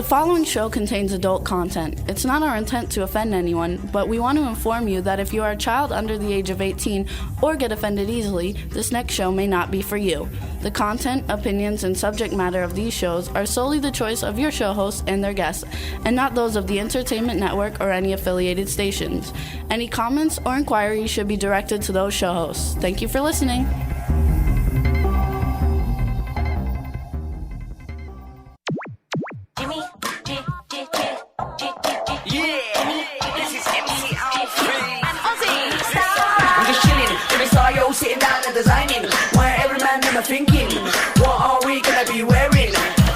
following show contains adult content. It's not our intent to offend anyone, but we want to inform you that if you are a child under the age of 18 or get offended easily, this next show may not be for you. The content, opinions, and subject matter of these shows are solely the choice of your show hosts and their guests, and not those of the Entertainment Network or any affiliated stations. Any comments or inquiries should be directed to those show hosts. Thank you for listening. Sitting down and designing, why every man never thinking, what are we gonna be wearing?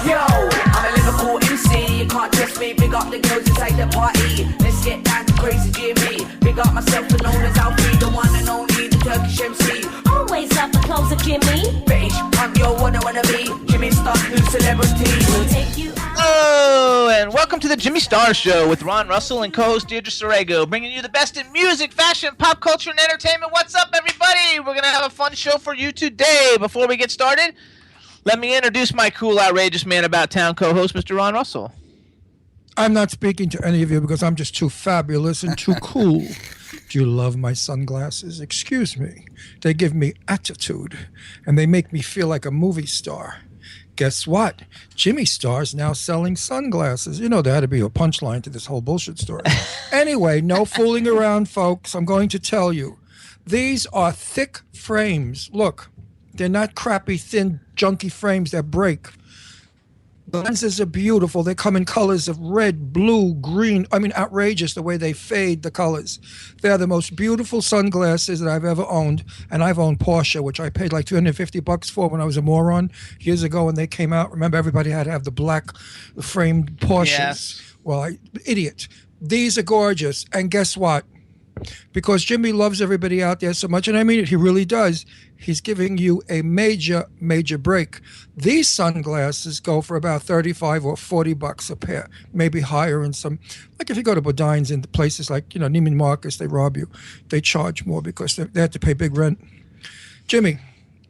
Yo, I'm a Liverpool MC, you can't test me, big up the girls inside the party, let's get down to crazy Jimmy, big up myself and known as Alfie, the one and only, the Turkish MC. Always love the clothes of Jimmy. Bitch, I'm your one I wanna be, Jimmy Star, new celebrity. We'll take you out. Hello, and welcome to the Jimmy Star Show with Ron Russell and co-host Deirdre Sorego, bringing you the best in music, fashion, pop culture, and entertainment. What's up, everybody? We're going to have a fun show for you today. Before we get started, let me introduce my cool, outrageous man about town co-host, Mr. Ron Russell. I'm not speaking to any of you because I'm just too fabulous and too cool. Do you love my sunglasses? Excuse me. They give me attitude, and they make me feel like a movie star. Guess what? Jimmy Star's now selling sunglasses. You know, there had to be a punchline to this whole bullshit story. Anyway, no fooling around, folks. I'm going to tell you. These are thick frames. Look, they're not crappy, thin, junky frames that break. The lenses are beautiful. They come in colors of red, blue, green. I mean, outrageous the way they fade the colors. They're the most beautiful sunglasses that I've ever owned. And I've owned Porsche, which I paid like $250 for when I was a moron years ago when they came out. Remember, everybody had to have the black framed Porsches. Yes. Well, idiot. These are gorgeous. And guess what? Because Jimmy loves everybody out there so much, and I mean it, he really does, he's giving you a major, major break. These sunglasses go for about $35 or $40 a pair, maybe higher in some, like if you go to Bodine's in places like, you know, Neiman Marcus, they rob you. They charge more because they have to pay big rent. Jimmy.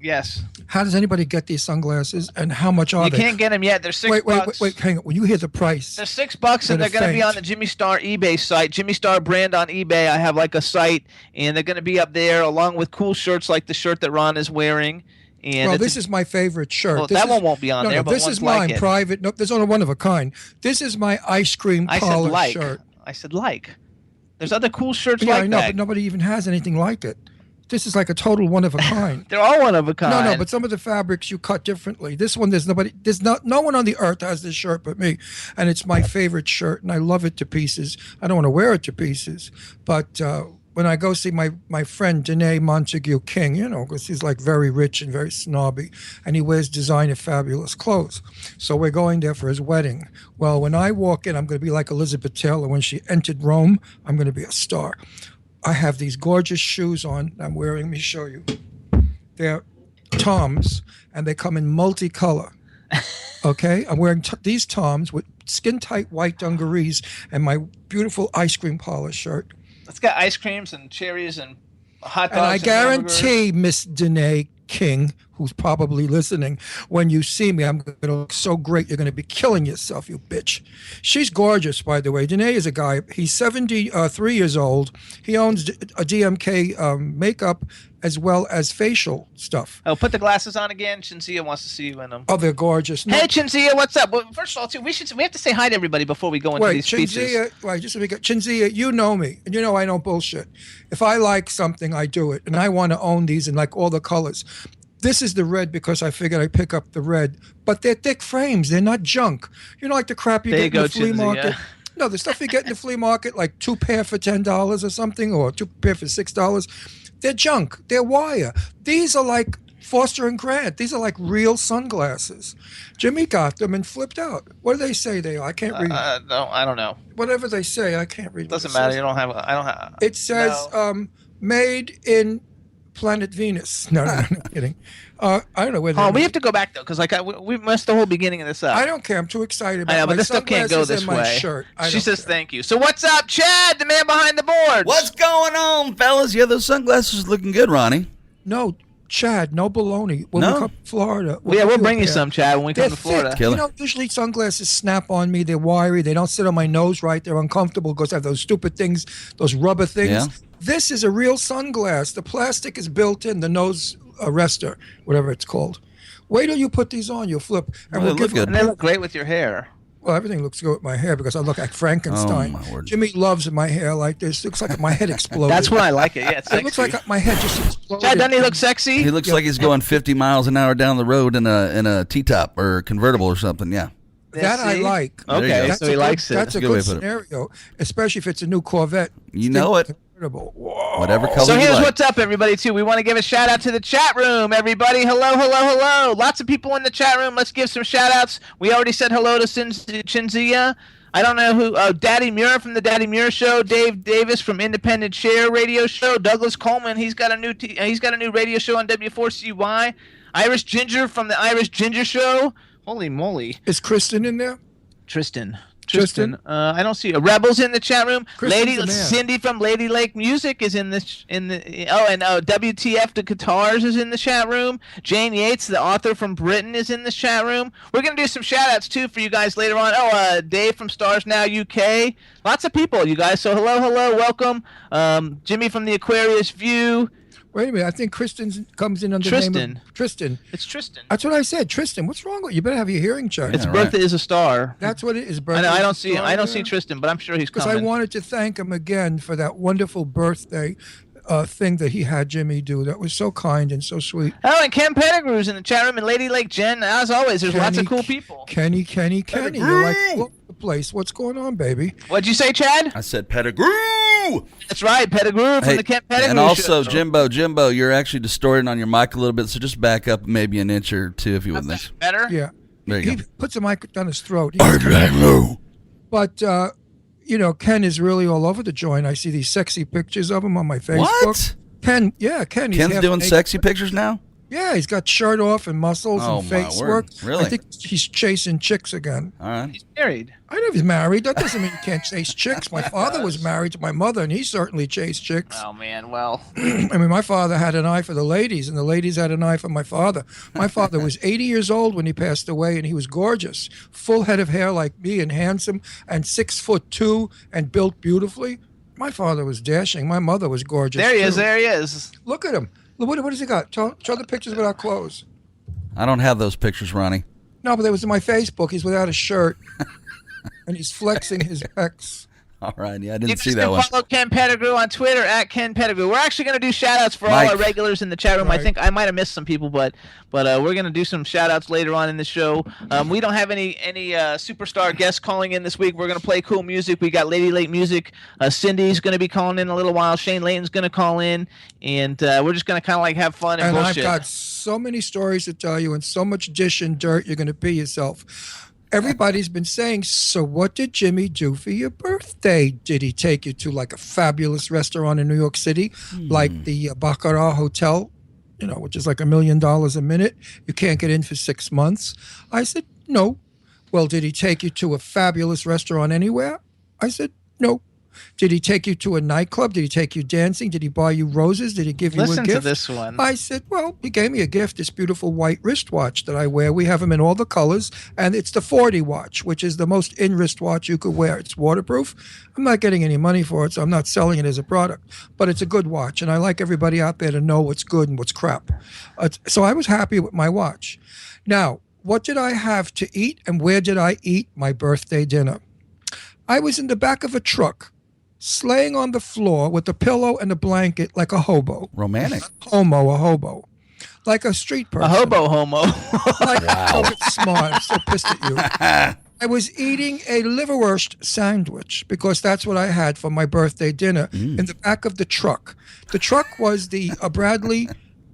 Yes. How does anybody get these sunglasses, and how much are they? You can't get them yet. They're $6. Wait, hang on. When you hear the price. They're $6, and they're going to be on the Jimmy Star eBay site. Jimmy Star brand on eBay. I have like a site, and they're going to be up there along with cool shirts like the shirt that Ron is wearing. And well, this is my favorite shirt. Well, that one won't be on there. No, but this is mine, private. No, there's only one of a kind. This is my ice cream parlor shirt. I said like. There's other cool shirts like that. Yeah, I know, but nobody even has anything like it. This is like a total one of a kind. They're all one of a kind. No, but some of the fabrics you cut differently. This one, there's no one on the earth has this shirt but me, and it's my favorite shirt, and I love it to pieces. I don't want to wear it to pieces, but when I go see my friend Danae Montague King, you know, because he's like very rich and very snobby, and he wears designer fabulous clothes. So we're going there for his wedding. Well, when I walk in, I'm going to be like Elizabeth Taylor. When she entered Rome, I'm going to be a star. I have these gorgeous shoes on I'm wearing. Let me show you. They're Toms, and they come in multicolor. Okay? I'm wearing these Toms with skin-tight white dungarees and my beautiful ice cream parlor shirt. It's got ice creams and cherries and hot dogs. And I guarantee, Miss Danae King, who's probably listening, when you see me, I'm going to look so great. You're going to be killing yourself, you bitch. She's gorgeous, by the way. Danae is a guy. He's 73 years old. He owns a DMK makeup as well as facial stuff. Oh, put the glasses on again. Chinzia wants to see you in them. Oh, they're gorgeous. Hey, Chinzia, what's up? Well, first of all, too, we have to say hi to everybody before we go into these speeches. Chinzia, you know me, and you know I don't bullshit. If I like something, I do it, and I want to own these in like all the colors. This is the red because I figured I'd pick up the red, but they're thick frames. They're not junk. You know, like the crap you get in the flea market. Yeah. No, the stuff you get in the flea market, like 2 pair for $10 or something, or 2 pair for $6. They're junk. They're wire. These are like Foster and Grant. These are like real sunglasses. Jimmy got them and flipped out. What do they say they are? I can't read. No, I don't know. Whatever they say, I can't read. Doesn't matter. You don't have. I don't have. It says made in planet Venus. No, kidding. I don't know where. We have to go back though, because we messed the whole beginning of this up. I don't care. I'm too excited about. I know, but this stuff can't go this way. Shirt. She says thank you. So what's up, Chad, the man behind the board? What's going on, fellas? Yeah, those sunglasses are looking good, Ronnie. No, Chad, no baloney. When No. we come to Florida. Well, yeah, we'll bring you pair. some, Chad, when we They're come to Florida. thick. Killer. You know, usually sunglasses snap on me. They're wiry. They don't sit on my nose right. They're uncomfortable because I have those stupid things, those rubber things. Yeah. This is a real sunglass. The plastic is built in, the nose arrestor, whatever it's called. Wait till you put these on, you'll flip. And Well, they look good. And they look great with your hair. Well, everything looks good with my hair because I look like Frankenstein. Oh, my word. Jimmy loves my hair like this. Looks like my head exploded. That's why I like it. Yeah, it's It looks sexy. like my head just exploded. Chad, doesn't he look sexy? He looks like he's going 50 miles an hour down the road in a T-top or convertible or something. Yeah. That I See? like. There you Okay, go. so he likes it. That's a Good way good to put it. scenario, especially if it's a new Corvette. You know it. Convertible. Whoa. Whatever color So you here's like. what's up, everybody, too. We want to give a shout out to the chat room, everybody. Hello, hello, hello. Lots of people in the chat room. Let's give some shout outs. We already said hello to Chinzia. I don't know who. Daddy Muir from the Daddy Muir Show. Dave Davis from Independent Share Radio Show. Douglas Coleman. He's got a new radio show on W4CY. Irish Ginger from the Irish Ginger Show. Holy moly. Is Kristen in there? Tristan. Tristan? I don't see Rebels in the chat room. Kristen's the man. Cindy from LadyLake Music is in this. WTF the Guitars is in the chat room. Jane Yates, the author from Britain, is in this chat room. We're gonna do some shout outs too for you guys later on. Dave from Stars Now UK. Lots of people, you guys. So hello, welcome. Jimmy from the Aquarius View. Wait a minute. I think Kristen comes in under the name Tristan. of Tristan. It's Tristan. That's what I said. Tristan, what's wrong with you? You better have your hearing checked. It's Yeah, Bertha right. is a Star. That's what it is. I know. I don't see Tristan, but I'm sure he's Because coming. I wanted to thank him again for that wonderful birthday thing that he had Jimmy do. That was so kind and so sweet. Oh, and Ken Pettigrew's in the chat room, and LadyLake Jen. As always, there's lots of cool people. Kenny. You're like all over the place. What's going on, baby? What'd you say, Chad? I said Pettigrew. That's right, Pettigrew from the Ken Pettigrew and also Show. Jimbo, you're actually distorting on your mic a little bit, so just back up maybe an inch or two if you would think. Better? Yeah. There you he go. puts a mic down his throat. Hello. But, Ken is really all over the joint. I see these sexy pictures of him on my Facebook. What? Ken. He's Ken's half doing naked. sexy pictures now? Yeah, he's got shirt off and muscles Oh, and my face word. work. Really? I think he's chasing chicks again. All right. He's married. I know he's married. That doesn't mean you can't chase chicks. My father was married to my mother, and he certainly chased chicks. Oh, man, well. I mean, my father had an eye for the ladies, and the ladies had an eye for my father. My father was 80 years old when he passed away, and he was gorgeous. Full head of hair like me and handsome, and 6'2" and built beautifully. My father was dashing. My mother was gorgeous. There he is, too. there he is. Look at him. Look, what has he got? Show the pictures without clothes. I don't have those pictures, Ronnie. No, but they was in my Facebook. He's without a shirt, and he's flexing his pecs. All right. Yeah, I You didn't see guys that can one. follow Ken Pettigrew on Twitter at Ken Pettigrew. We're actually going to do shout-outs for Mike. all our regulars in the chat room. Right. I think I might have missed some people, but we're going to do some shout-outs later on in the show. We don't have any superstar guests calling in this week. We're going to play cool music. We got LadyLake Music. Cindy's going to be calling in a little while. Shayne Leighton's going to call in, and we're just going to kind of like have fun and And bullshit. I've got so many stories to tell you and so much dish and dirt, you're going to pee yourself. Everybody's been saying, so what did Jimmy do for your birthday? Did he take you to like a fabulous restaurant in New York City, like the Baccarat Hotel, which is like $1 million a minute? You can't get in for 6 months. I said, no. Well, did he take you to a fabulous restaurant anywhere? I said, no. Did he take you to a nightclub? Did he take you dancing? Did he buy you roses? Did he give you Listen a to gift? this one. I said, well, he gave me a gift, this beautiful white wristwatch that I wear. We have them in all the colors, and it's the 40 watch, which is the most in wristwatch you could wear. It's waterproof. I'm not getting any money for it, so I'm not selling it as a product, but it's a good watch, and I like everybody out there to know what's good and what's crap. So I was happy with my watch. Now, what did I have to eat, and where did I eat my birthday dinner? I was in the back of a truck, slaying on the floor with a pillow and a blanket like a hobo. Romantic. A hobo. Like a street person. A homo. Like, oh, it's smart. I'm so pissed at you. I was eating a liverwurst sandwich because that's what I had for my birthday dinner in the back of the truck. The truck was the Bradley,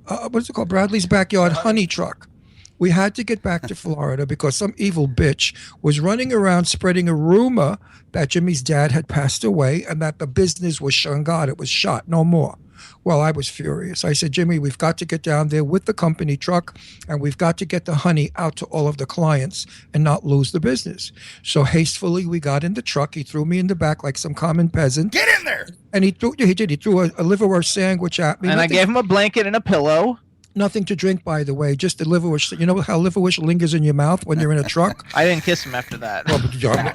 what is it called? Bradley's Backyard Honey Truck. We had to get back to Florida because some evil bitch was running around spreading a rumor that Jimmy's dad had passed away and that the business was shungad. It was shot, no more. Well, I was furious. I said, Jimmy, we've got to get down there with the company truck and we've got to get the honey out to all of the clients and not lose the business. So hastily, we got in the truck. He threw me in the back like some common peasant. Get in there. And he threw a liverwurst sandwich at me. And I gave him a blanket and a pillow. Nothing to drink, by the way, just the liverwurst. You know how liverwurst lingers in your mouth when you're in a truck? I didn't kiss him after that. Well,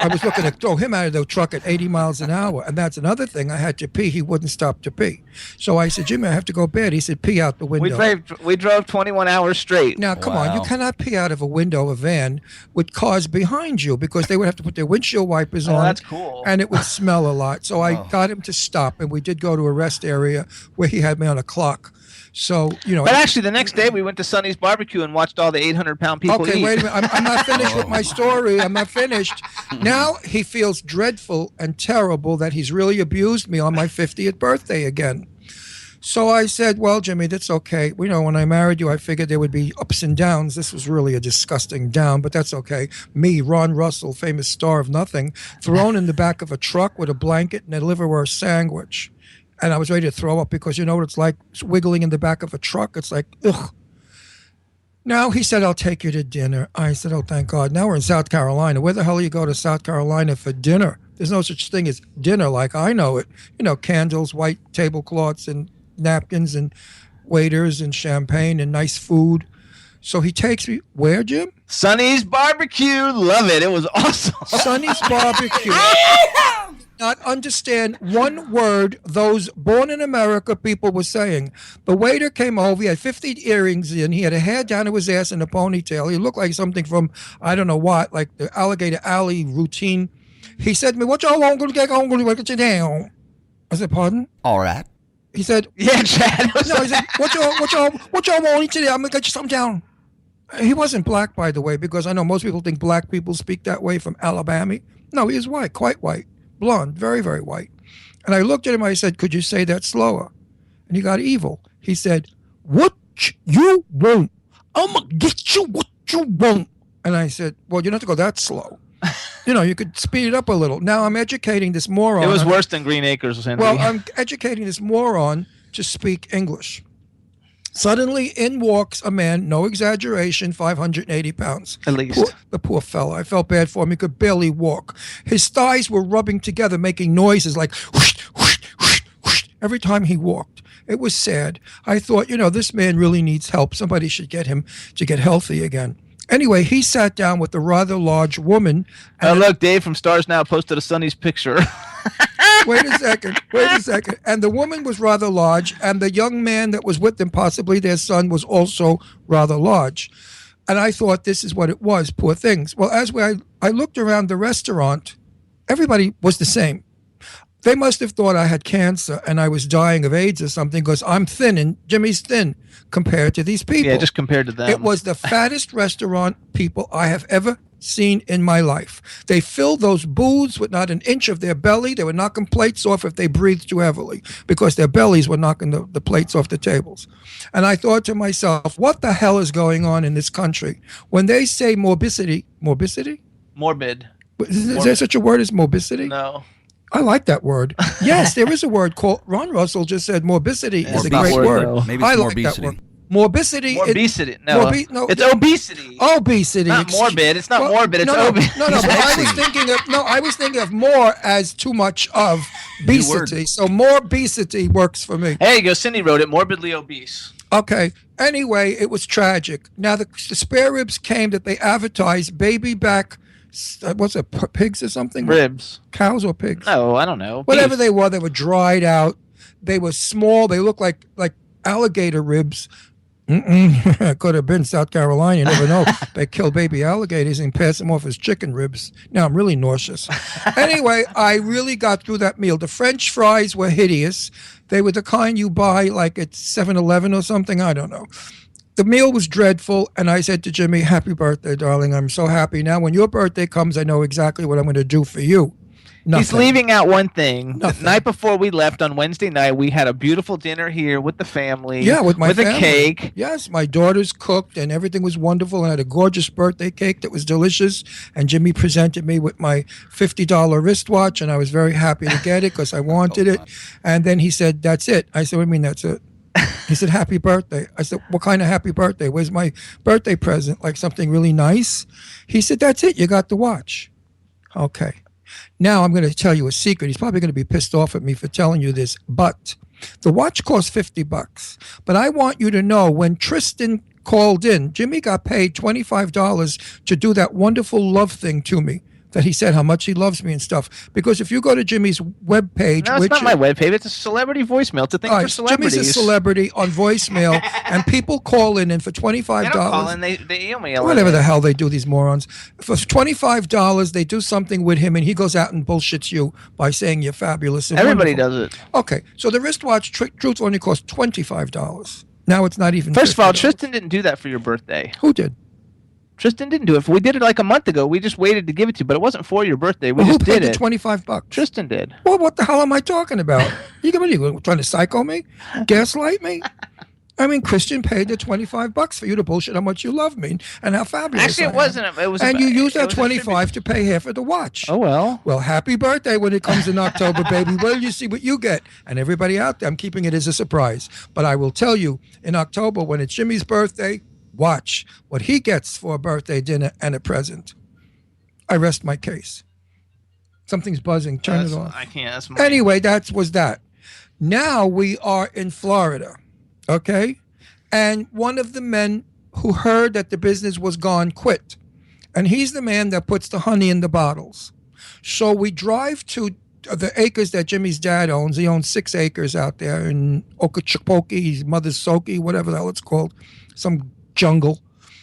I was looking to throw him out of the truck at 80 miles an hour. And that's another thing. I had to pee. He wouldn't stop to pee. So I said, Jimmy, I have to go bed. He said, pee out the window. We drove 21 hours straight. Now, come on. You cannot pee out of a window of a van with cars behind you because they would have to put their windshield wipers on. That's cool. And it would smell a lot. So I got him to stop. And we did go to a rest area where he had me on a clock. So, you know. But actually, the next day we went to Sonny's Barbecue and watched all the 800-pound people eat. Okay, wait a minute. I'm not finished with my story. I'm not finished. Now he feels dreadful and terrible that he's really abused me on my 50th birthday again. So I said, well, Jimmy, that's okay. You know, when I married you, I figured there would be ups and downs. This was really a disgusting down, but that's okay. Me, Ron Russell, famous star of nothing, thrown in the back of a truck with a blanket and a liverwurst sandwich. And I was ready to throw up because you know what it's like wiggling in the back of a truck? It's like, ugh. Now he said, I'll take you to dinner. I said, oh, thank God. Now we're in South Carolina. Where the hell do you go to South Carolina for dinner? There's no such thing as dinner like I know it. You know, candles, white tablecloths, and napkins, and waiters, and champagne, and nice food. So he takes me, where, Jim? Sonny's Barbecue. Love it. It was awesome. Sonny's Barbecue. Not understand one word those born in America people were saying. The waiter came over. He had 50 earrings in. He had a hair down to his ass in a ponytail. He looked like something from, I don't know what, like the Alligator Alley routine. He said to me, what y'all want to get on? Get you down. I said, pardon? All right. He said, yeah, Chad. No, he said, what y'all want today? I'm going to get you something down. He wasn't black, by the way, because I know most people think black people speak that way from Alabama. No, he is white, quite white. Blonde, very, very white. And I looked at him, I said, could you say that slower? And he got evil. He said, what you want? I'm going to get you what you want. And I said, well, you don't have to go that slow. You know, you could speed it up a little. Now I'm educating this moron. It was worse than Green Acres. Well, I'm educating this moron to speak English. Suddenly in walks a man, no exaggeration, 580 pounds. At least. The poor fella. I felt bad for him. He could barely walk. His thighs were rubbing together, making noises like whoosh, whoosh, whoosh, whoosh, every time he walked. It was sad. I thought, you know, this man really needs help. Somebody should get him to get healthy again. Anyway, he sat down with a rather large woman. Oh, look, Dave from Stars Now posted a Sonny's picture. Wait a second. And the woman was rather large, and the young man that was with them, possibly their son, was also rather large. And I thought this is what it was, poor things. Well, as I looked around the restaurant, everybody was the same. They must have thought I had cancer and I was dying of AIDS or something because I'm thin and Jimmy's thin compared to these people. Yeah, just compared to them. It was the fattest restaurant people I have ever seen in my life. They filled those booths with not an inch of their belly. They were knocking plates off if they breathed too heavily because their bellies were knocking the plates off the tables. And I thought to myself, what the hell is going on in this country? When they say morbidity? Morbid. Is there such a word as morbidity? No. I like that word. Yes, there is a word called, Ron Russell just said morbidity is a great word. Maybe it's I like morbidity. that word. Morbidity. Morbidity. No, it's obesity. Obesity. Not morbid. It's not morbid. It's obesity. No. But I was thinking of more as too much of obesity. So morbidity works for me. There you go. Cindy wrote it. Morbidly obese. Okay. Anyway, it was tragic. Now the spare ribs came that they advertised baby back. What's it? Pigs or something? Ribs. Cows or pigs? No, I don't know. Whatever they were dried out. They were small. They looked like alligator ribs. Could have been South Carolina. You never know. They kill baby alligators and pass them off as chicken ribs. Now I'm really nauseous. Anyway, I really got through that meal. The French fries were hideous. They were the kind you buy like at 7-Eleven or something. I don't know. The meal was dreadful, and I said to Jimmy, happy birthday, darling. I'm so happy. Now, when your birthday comes, I know exactly what I'm going to do for you. Nothing. He's leaving out one thing. Nothing. The night before we left on Wednesday night, we had a beautiful dinner here with the family. Yeah, with my family. With a cake. Yes, my daughters cooked, and everything was wonderful. And I had a gorgeous birthday cake that was delicious. And Jimmy presented me with my $50 wristwatch, and I was very happy to get it because I wanted it. And then he said, that's it. I said, what do you mean that's it? He said, happy birthday. I said, what kind of happy birthday? Where's my birthday present? Like something really nice? He said, that's it. You got the watch. Okay. Now I'm going to tell you a secret. He's probably going to be pissed off at me for telling you this, but The watch cost $50. But I want you to know when Tristan called in, Jimmy got paid $25 to do that wonderful love thing to me. That he said how much he loves me and stuff. Because if you go to Jimmy's webpage, No, it's not my webpage. It's a celebrity voicemail. It's a thing for celebrities. Jimmy's a celebrity on voicemail, and people call in, and for $25, They don't call in. They email. Whatever the hell they do, these morons. For $25, they do something with him, and he goes out and bullshits you by saying you're fabulous. And Everybody wonderful. does it. Okay, so the wristwatch truth only cost $25. Now it's not even. First of all, $50. Tristan didn't do that for your birthday. Who did? Tristan didn't do it. We did it like a month ago. We just waited to give it to you, but it wasn't for your birthday. We Well, just who paid did the it. $25? Tristan did. Well, what the hell am I talking about? You trying to psycho me? Gaslight me? I mean, Christian paid the $25 for you to bullshit how much you love me and how fabulous Actually, I it am. wasn't. It was. And you used it that was a 25 to pay half of the watch. Oh well. Well, happy birthday when it comes in October, baby. Well, you see what you get. And everybody out there, I'm keeping it as a surprise. But I will tell you, in October, when it's Jimmy's birthday, watch what he gets for a birthday dinner and a present. I rest my case. Something's buzzing. Turn it off. I can't. That's my... Anyway, that was that. Now we are in Florida, okay? And one of the men who heard that the business was gone quit. And he's the man that puts the honey in the bottles. So we drive to the acres that Jimmy's dad owns. He owns 6 acres out there in Okeechobee, his mother's Soki, whatever the hell it's called, some jungle,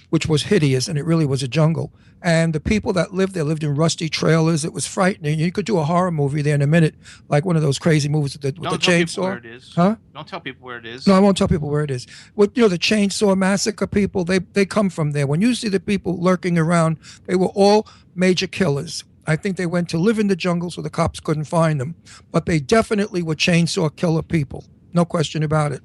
which was hideous, and it really was a jungle. And the people that lived there lived in rusty trailers. It was frightening. You could do a horror movie there in a minute, like one of those crazy movies with the Don't tell chainsaw. people where it is. Huh? Don't tell people where it is. No, I won't tell people where it is. What the chainsaw massacre people? They come from there. When you see the people lurking around, they were all major killers. I think they went to live in the jungle so the cops couldn't find them. But they definitely were chainsaw killer people. No question about it.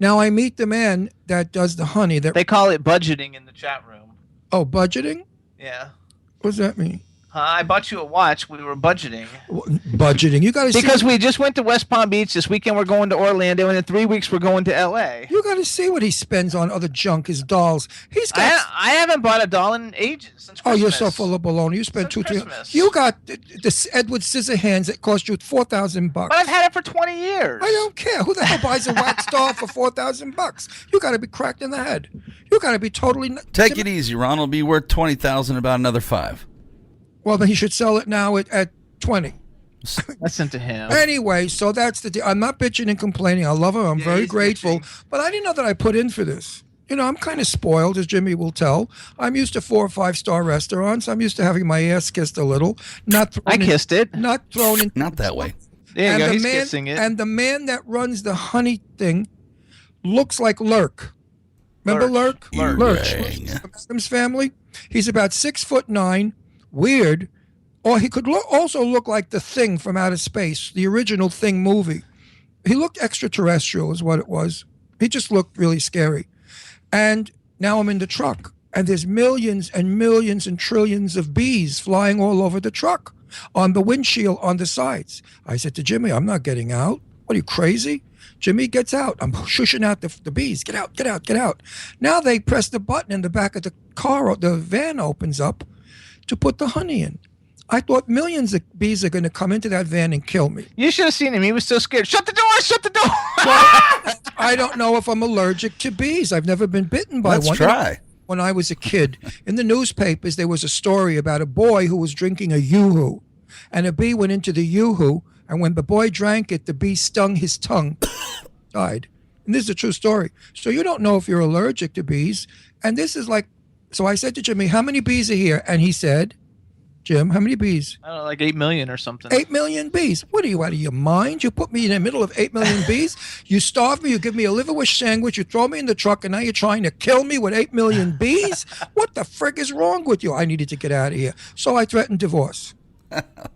Now I meet the man that does the honey. They call it budgeting in the chat room. Oh, budgeting? Yeah. What does that mean? I bought you a watch. We were budgeting. Budgeting. You got to see. Because we just went to West Palm Beach. This weekend we're going to Orlando, and in 3 weeks we're going to L.A. You got to see what he spends on other junk, his dolls. He's got. I haven't bought a doll in ages since Christmas. Oh, you're so full of baloney. You spent Since 2-3. Christmas. You got this Edward Scissorhands that cost you $4,000. But I've had it for 20 years. I don't care. Who the hell buys a wax doll for $4,000? You got to be cracked in the head. You got to be totally. Take it easy, Ron. It'll be worth $20,000, about another $5,000. Well, then he should sell it now at 20. Listen to him. Anyway, so that's the deal. I'm not bitching and complaining. I love him. I'm very he's grateful. bitching. But I didn't know that I put in for this. You know, I'm kind of spoiled, as Jimmy will tell. I'm used to 4 or 5-star restaurants. I'm used to having my ass kissed a little. I kissed it. Not thrown in. Not that way. There you go. the He's man, kissing it. And the man that runs the honey thing looks like Lurk. Remember Lurk? Lurk. Lurch. Dang. Adam's Family. He's about 6'9", weird. Or he could also look like the Thing from outer space, the original Thing movie. He looked extraterrestrial is what it was. He just looked really scary. And now I'm in the truck, and there's millions and millions and trillions of bees flying all over the truck, on the windshield, on the sides. I said to Jimmy, I'm not getting out. What are you, crazy? Jimmy gets out. I'm shushing out the bees. Get out, get out, get out. Now they press the button in the back of the car. The van opens up to put the honey in. I thought millions of bees are going to come into that van and kill me. You should have seen him. He was so scared. Shut the door! Shut the door! I don't know if I'm allergic to bees. I've never been bitten by Let's one. try. When I was a kid, in the newspapers, there was a story about a boy who was drinking a yoo-hoo. And a bee went into the yoo-hoo, and when the boy drank it, the bee stung his tongue, died. And this is a true story. So you don't know if you're allergic to bees. And this is like, so I said to Jimmy, how many bees are here? And he said, Jim, how many bees? I don't know, like 8 million or something. 8 million bees. What are you, out of your mind? You put me in the middle of 8 million bees? You starve me, you give me a liverwurst sandwich, you throw me in the truck, and now you're trying to kill me with 8 million bees? What the frick is wrong with you? I needed to get out of here. So I threatened divorce.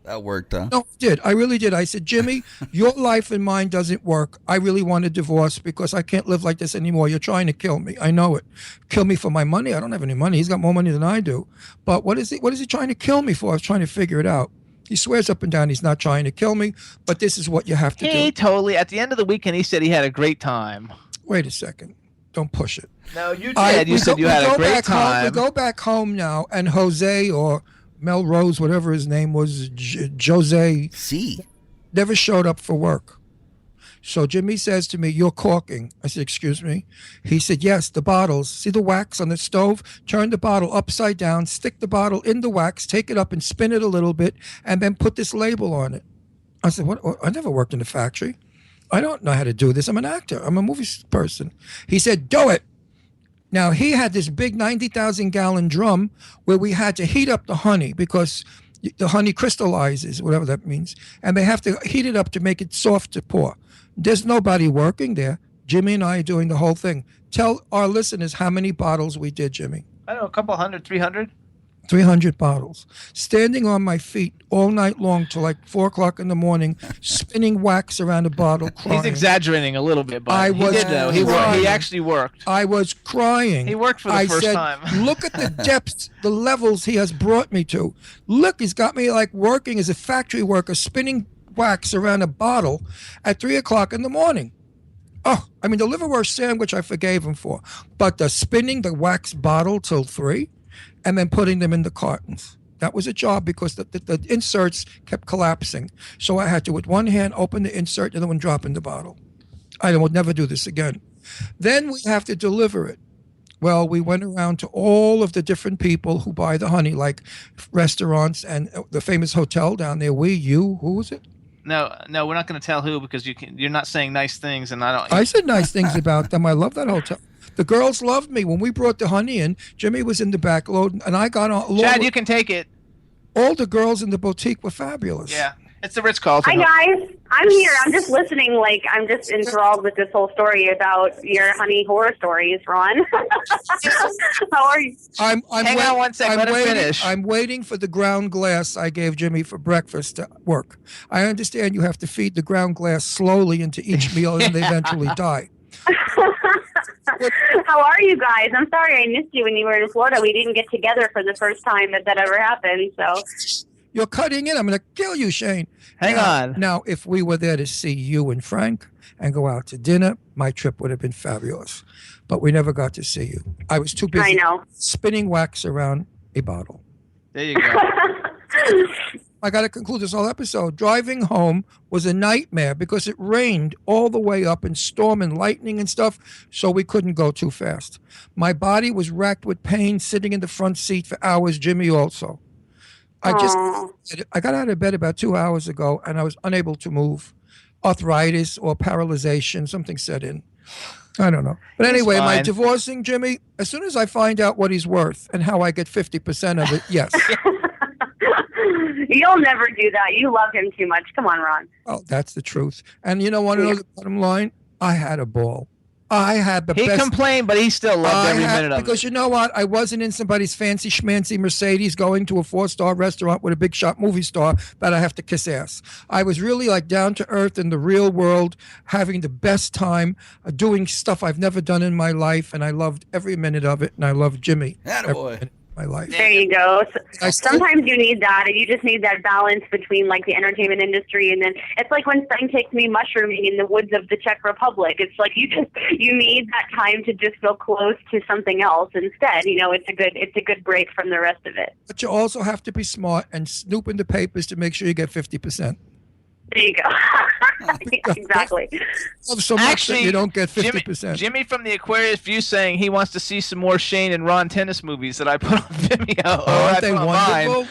That worked, huh? No, I did. I really did. I said, Jimmy, your life and mine doesn't work. I really want a divorce because I can't live like this anymore. You're trying to kill me. I know it. Kill me for my money? I don't have any money. He's got more money than I do. But what is he trying to kill me for? I was trying to figure it out. He swears up and down he's not trying to kill me, but this is what you have to He do. totally, at the end of the weekend, he said he had a great time. Wait a second. Don't push it. No, you did. You said you had a great time. We go back home now, and Jose or Melrose, whatever his name was, Jose, See. never showed up for work. So Jimmy says to me, "You're corking." I said, "Excuse me?" He said, "Yes, the bottles. See the wax on the stove? Turn the bottle upside down, stick the bottle in the wax, take it up and spin it a little bit, and then put this label on it." I said, "What? I never worked in a factory. I don't know how to do this. I'm an actor. I'm a movie person." He said, "Do it." Now, he had this big 90,000-gallon drum where we had to heat up the honey because the honey crystallizes, whatever that means, and they have to heat it up to make it soft to pour. There's nobody working there. Jimmy and I are doing the whole thing. Tell our listeners how many bottles we did, Jimmy. I don't know, a couple hundred, 300. 300 bottles. Standing on my feet all night long till like 4 o'clock in the morning, spinning wax around a bottle, crying. He's exaggerating a little bit, but he did though. He actually worked. I was crying. He worked for the first said, time. Look at the depths, the levels he has brought me to. Look, he's got me like working as a factory worker, spinning wax around a bottle at 3 o'clock in the morning. Oh, I mean, the liverwurst sandwich I forgave him for. But the spinning the wax bottle till 3 and then putting them in the cartons. That was a job because the inserts kept collapsing. So I had to, with one hand, open the insert and then one drop in the bottle. I would never do this again. Then we have to deliver it. Well, we went around to all of the different people who buy the honey, like restaurants and the famous hotel down there. Who was it? No, we're not going to tell who because you're not saying nice things, and I don't. I said nice things about them. I love that hotel. The girls loved me. When we brought the honey in, Jimmy was in the back load, and I got on. Chad, you can take it. All the girls in the boutique were fabulous. Yeah, it's the Ritz-Carlton. Hi, guys. I'm here. I'm just listening. Like, I'm just enthralled with this whole story about your honey horror stories, Ron. How are you? Hang on one second. Let him finish. I'm waiting for the ground glass I gave Jimmy for breakfast to work. I understand you have to feed the ground glass slowly into each meal, and they eventually die. How are you guys? I'm sorry I missed you when you were in Florida. We didn't get together for the first time that ever happened. So you're cutting in. I'm going to kill you, Shayne. Hang on. Now, if we were there to see you and Frank and go out to dinner, my trip would have been fabulous. But we never got to see you. I was too busy spinning wax around a bottle. There you go. I got to conclude this whole episode. Driving home was a nightmare because it rained all the way up and storm and lightning and stuff, so we couldn't go too fast. My body was racked with pain sitting in the front seat for hours. Jimmy also. I got out of bed about 2 hours ago, and I was unable to move. Arthritis or paralyzation, something set in. I don't know. But anyway, am I divorcing Jimmy? As soon as I find out what he's worth and how I get 50% of it, yes. You'll never do that. You love him too much. Come on, Ron. Oh, that's the truth. And you know what? The bottom line? I had a ball. I had the best. He complained, but he still loved every minute of it. Because you know what? I wasn't in somebody's fancy schmancy Mercedes going to a 4-star restaurant with a big shot movie star that I have to kiss ass. I was really like down to earth in the real world, having the best time, doing stuff I've never done in my life, and I loved every minute of it, and I loved Jimmy. Attaboy. My life. There you go. Sometimes you need that. You just need that balance between like the entertainment industry and then it's like when Frank takes me mushrooming in the woods of the Czech Republic. It's like you need that time to just feel close to something else instead. You know, it's a good break from the rest of it. But you also have to be smart and snoop in the papers to make sure you get 50%. There you go. Exactly. So much that you don't get 50%. Jimmy from the Aquarius View saying he wants to see some more Shayne and Ron tennis movies that I put on Vimeo. Aren't they wonderful?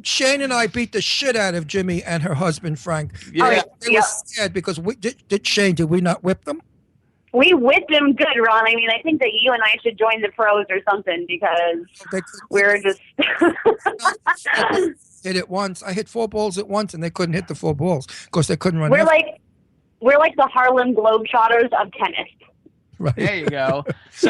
Shayne and I beat the shit out of Jimmy and her husband Frank. Yeah. They were scared because did we not whip them? We whipped them good, Ron. I mean, I think that you and I should join the pros or something because we're just... hit it once. I hit 4 balls at once, and they couldn't hit the 4 balls because they couldn't run. We're like the Harlem Globetrotters of tennis. Right. There you go. So,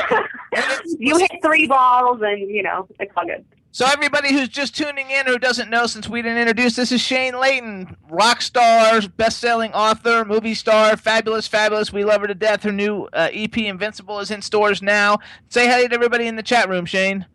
you hit 3 balls, and it's all good. So everybody who's just tuning in who doesn't know, since we didn't introduce, this is Shayne Leighton, rock star, best-selling author, movie star, fabulous. We love her to death. Her new EP, Invincible, is in stores now. Say hi to everybody in the chat room, Shayne.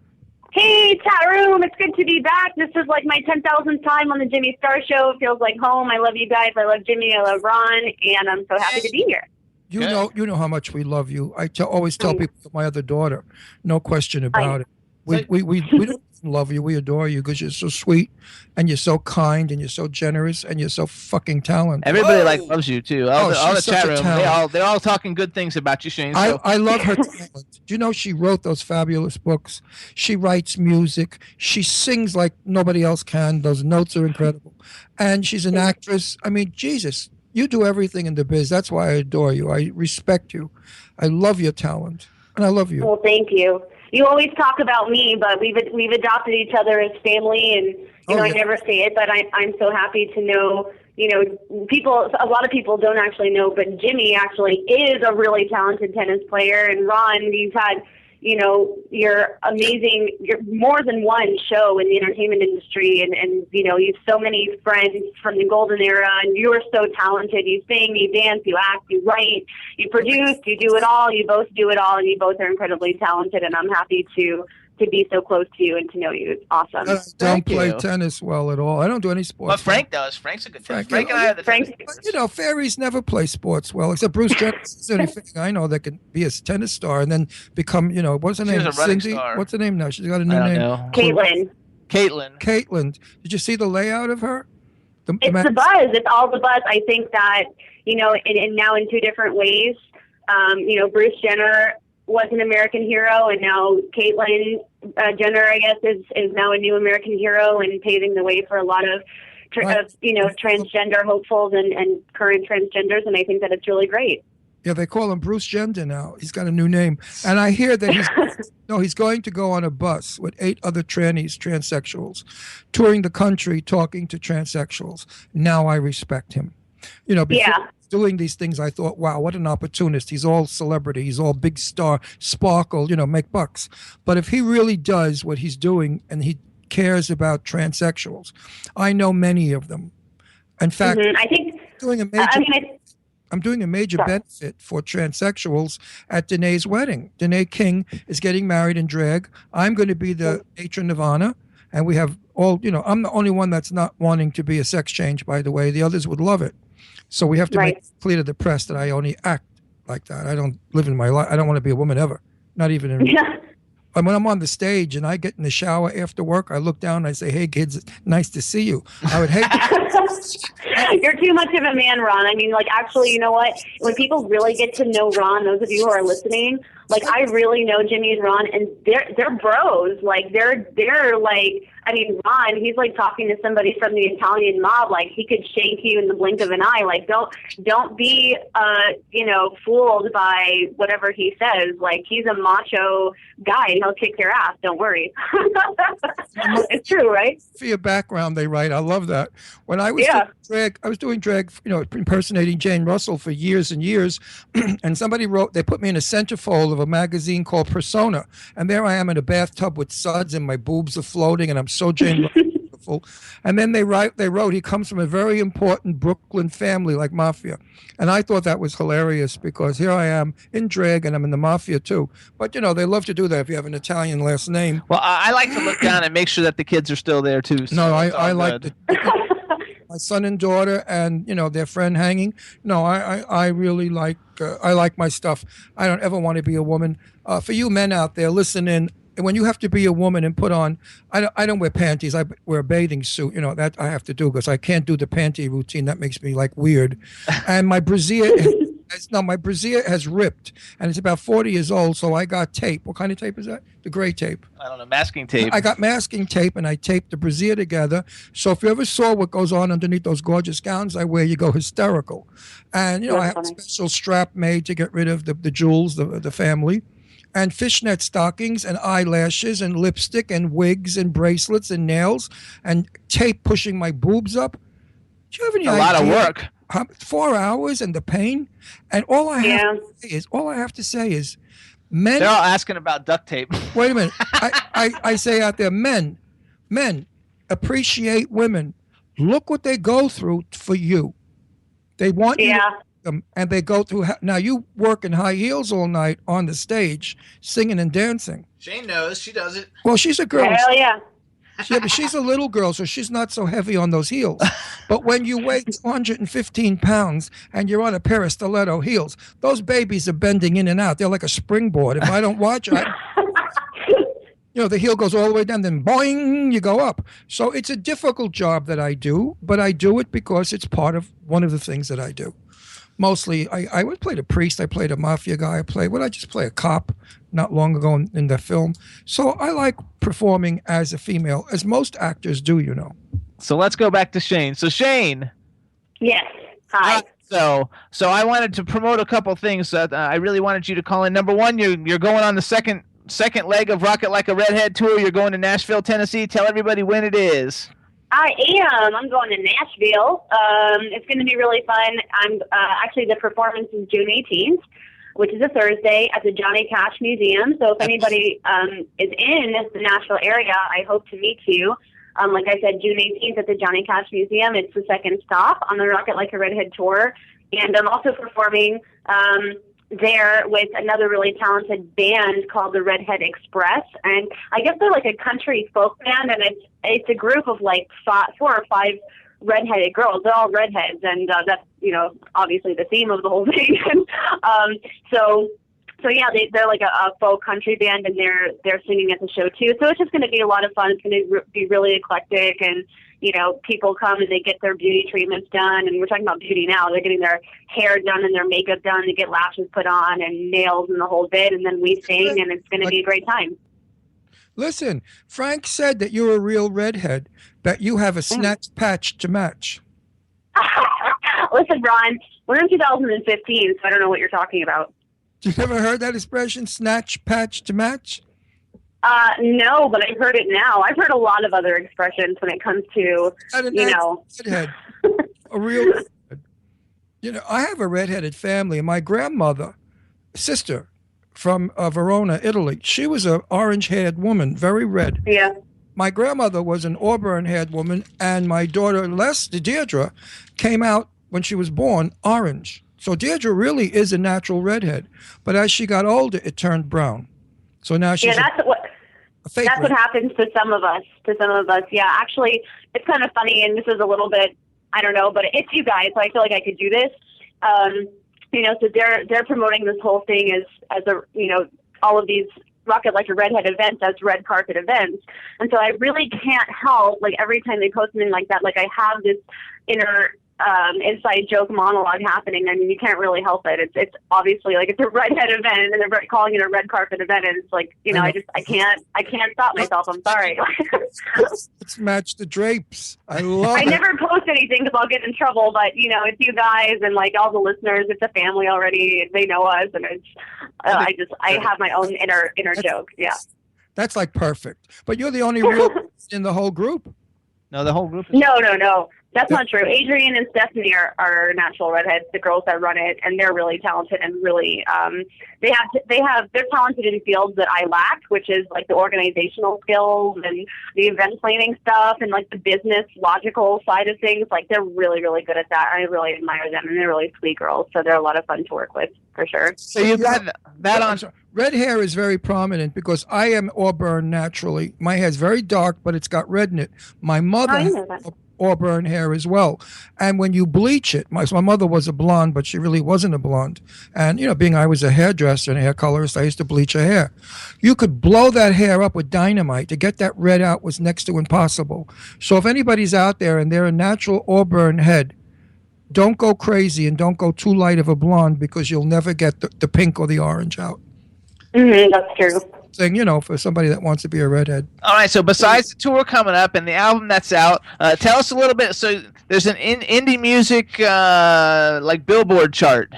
Hey, chat room. It's good to be back. This is like my 10,000th time on the Jimmy Star Show. It feels like home. I love you guys. I love Jimmy. I love Ron. And I'm so happy to be here. You know how much we love you. I always tell people my other daughter, no question about it. We don't love you. We adore you because you're so sweet and you're so kind and you're so generous and you're so fucking talented. Everybody loves you too. All the she's chat such a room, talent. they're all talking good things about you, Shane. So. I love her talent. Do you know she wrote those fabulous books? She writes music. She sings like nobody else can. Those notes are incredible. And she's an actress. I mean, Jesus, you do everything in the biz. That's why I adore you. I respect you. I love your talent. And I love you. Well, thank you. You always talk about me, but we've adopted each other as family, and I never say it, but I'm so happy to know. A lot of people don't actually know, but Jimmy actually is a really talented tennis player, and Ron, you've had you're amazing. You're more than one show in the entertainment industry, and you have so many friends from the golden era, and you are so talented. You sing, you dance, you act, you write, you produce, you do it all. You both do it all, and you both are incredibly talented, and I'm happy to be so close to you and to know you. It's awesome. I don't play tennis well at all. I don't do any sports. But Frank does. Frank's a good tennis. Frank and I are the But, fairies never play sports well, except Bruce Jenner is the only thing I know that can be a tennis star and then become, what's her name? She's a running Cindy? star. What's her name now? She's got a new name. Caitlin. Did you see the layout of her? It's the buzz. It's all the buzz. I think that, and now in two different ways. Bruce Jenner was an American hero, and now Caitlyn Jenner, I guess, is now a new American hero and paving the way for a lot of, transgender hopefuls and current transgenders, and I think that it's really great. Yeah, they call him Bruce Gender now. He's got a new name. And I hear that he's going to go on a bus with 8 other transsexuals, touring the country talking to transsexuals. Now I respect him. Before doing these things, I thought, wow, what an opportunist. He's all celebrity. He's all big star, sparkle, make bucks. But if he really does what he's doing and he cares about transsexuals, I know many of them. In fact, I think I'm doing a major benefit for transsexuals at Danae's wedding. Danae King is getting married in drag. I'm going to be the matron of honor. And we have all, I'm the only one that's not wanting to be a sex change, by the way. The others would love it. So we have to make it clear to the press that I only act like that. I don't live in my life. I don't want to be a woman ever. Not even in. And when I'm on the stage and I get in the shower after work, I look down and I say, "Hey, kids, nice to see you." I would hate You're too much of a man, Ron. I mean, actually, you know what? When people really get to know Ron, those of you who are listening, I really know Jimmy and Ron, and they're bros. They're Ron, he's talking to somebody from the Italian mob. He could shank you in the blink of an eye. Don't be, fooled by whatever he says. He's a macho guy, and he'll kick your ass. Don't worry. It's true, right? For your background, they write. I love that. When I was doing drag, impersonating Jane Russell for years and years, and somebody wrote, they put me in a centerfold of a magazine called Persona, and there I am in a bathtub with suds and my boobs are floating, and I'm so Jane Russell. And then they wrote, he comes from a very important Brooklyn family, like mafia. And I thought that was hilarious because here I am in drag and I'm in the mafia too. But, they love to do that if you have an Italian last name. Well, I like to look down and make sure that the kids are still there too. So no, I like my son and daughter and, their friend hanging. No, I really like, I like my stuff. I don't ever want to be a woman. For you men out there, listen in. When you have to be a woman and put on, I don't wear panties. I wear a bathing suit. That I have to do because I can't do the panty routine. That makes me weird. And my brassiere, my brassiere has ripped, and it's about 40 years old. So I got tape. What kind of tape is that? The gray tape. I don't know, masking tape. I got masking tape, and I taped the brassiere together. So if you ever saw what goes on underneath those gorgeous gowns I wear, you go hysterical. And I have a special strap made to get rid of the jewels, the family. And fishnet stockings and eyelashes and lipstick and wigs and bracelets and nails and tape pushing my boobs up. Do you have any idea? A lot of work. 4 hours and the pain. And all I have to say is men. They're all asking about duct tape. Wait a minute. I say out there, men, appreciate women. Look what they go through for you. They want you them, and they go through. Now you work in high heels all night on the stage, singing and dancing. Shane knows. She does it. Well, she's a girl. Hell yeah. Yeah, but she's a little girl, so she's not so heavy on those heels. But when you weigh 215 pounds and you're on a pair of stiletto heels, those babies are bending in and out. They're like a springboard. If I don't watch it, The heel goes all the way down, then boing, you go up. So it's a difficult job that I do, but I do it because it's part of one of the things that I do. Mostly, I would play the priest. I played a mafia guy. I just play a cop not long ago in the film. So I like performing as a female, as most actors do, So let's go back to Shayne. So Shayne. Yes. Hi. So I wanted to promote a couple things that I really wanted you to call in. Number one, you're going on the second leg of Rock It Like a Redhead tour. You're going to Nashville, Tennessee. Tell everybody when it is. I am. I'm going to Nashville. It's going to be really fun. I'm actually, the performance is June 18th, which is a Thursday at the Johnny Cash Museum. So if anybody is in the Nashville area, I hope to meet you. Like I said, June 18th at the Johnny Cash Museum. It's the second stop on the Rock It Like a Redhead tour. And I'm also performing there with another really talented band called the Redhead Express. And I guess they're like a country folk band, and it's a group of like 4 or 5 redheaded girls. They're all redheads, and that's, obviously the theme of the whole thing. So yeah, they're like a folk country band, and they're singing at the show too. So it's just going to be a lot of fun. It's going to be really eclectic, and people come and they get their beauty treatments done. And we're talking about beauty now. They're getting their hair done and their makeup done. They get lashes put on and nails and the whole bit, and then we sing, and it's going to be a great time. Listen, Frank said that you're a real redhead, that you have a snatch patch to match. Listen, Ron, we're in 2015, so I don't know what you're talking about. You never heard that expression, snatch patch to match? No, but I've heard it now. I've heard a lot of other expressions when it comes to, redhead. A real redhead. I have a redheaded family. My grandmother, sister from Verona, Italy, she was an orange-haired woman, very red. Yeah. My grandmother was an auburn-haired woman, and my daughter, Deirdre, came out when she was born orange. So Deirdre really is a natural redhead, but as she got older, it turned brown. So now she's that's what happens to some of us. Yeah, actually, it's kind of funny, and this is a little bit, I don't know, but it's you guys, so I feel like I could do this. So they're promoting this whole thing as all of these Rock It Like a Redhead events as red carpet events, and so I really can't help, like, every time they post something like that, like, I have this inner inside joke monologue happening. I mean, you can't really help it. It's obviously like it's a redhead event, and they're calling it a red carpet event, and it's like, I can't stop myself. I'm sorry. Let's match the drapes. I never post anything because I'll get in trouble, but it's you guys and like all the listeners. It's a family already. They know us, and it's I have my own inner joke. Yeah, that's like perfect. But you're the only real in the whole group. No, the whole group is... No. That's not true. Adrian and Stephanie are natural redheads, the girls that run it, and they're really talented and really they're talented in fields that I lack, which is like the organizational skills and the event planning stuff and like the business logical side of things. Like, they're really, really good at that. I really admire them, and they're really sweet girls, so they're a lot of fun to work with for sure. So you got that on. Red hair is very prominent because I am auburn naturally. My hair is very dark, but it's got red in it. My mother auburn hair as well, and when you bleach it, my mother was a blonde, but she really wasn't a blonde, and being I was a hairdresser and a hair colorist, I used to bleach her hair. You could blow that hair up with dynamite. To get that red out was next to impossible. So if anybody's out there and they're a natural auburn head, don't go crazy and don't go too light of a blonde, because you'll never get the pink or the orange out. That's true. Thing, for somebody that wants to be a redhead. All right, so besides the tour coming up and the album that's out, tell us a little bit. So there's an indie music like Billboard chart.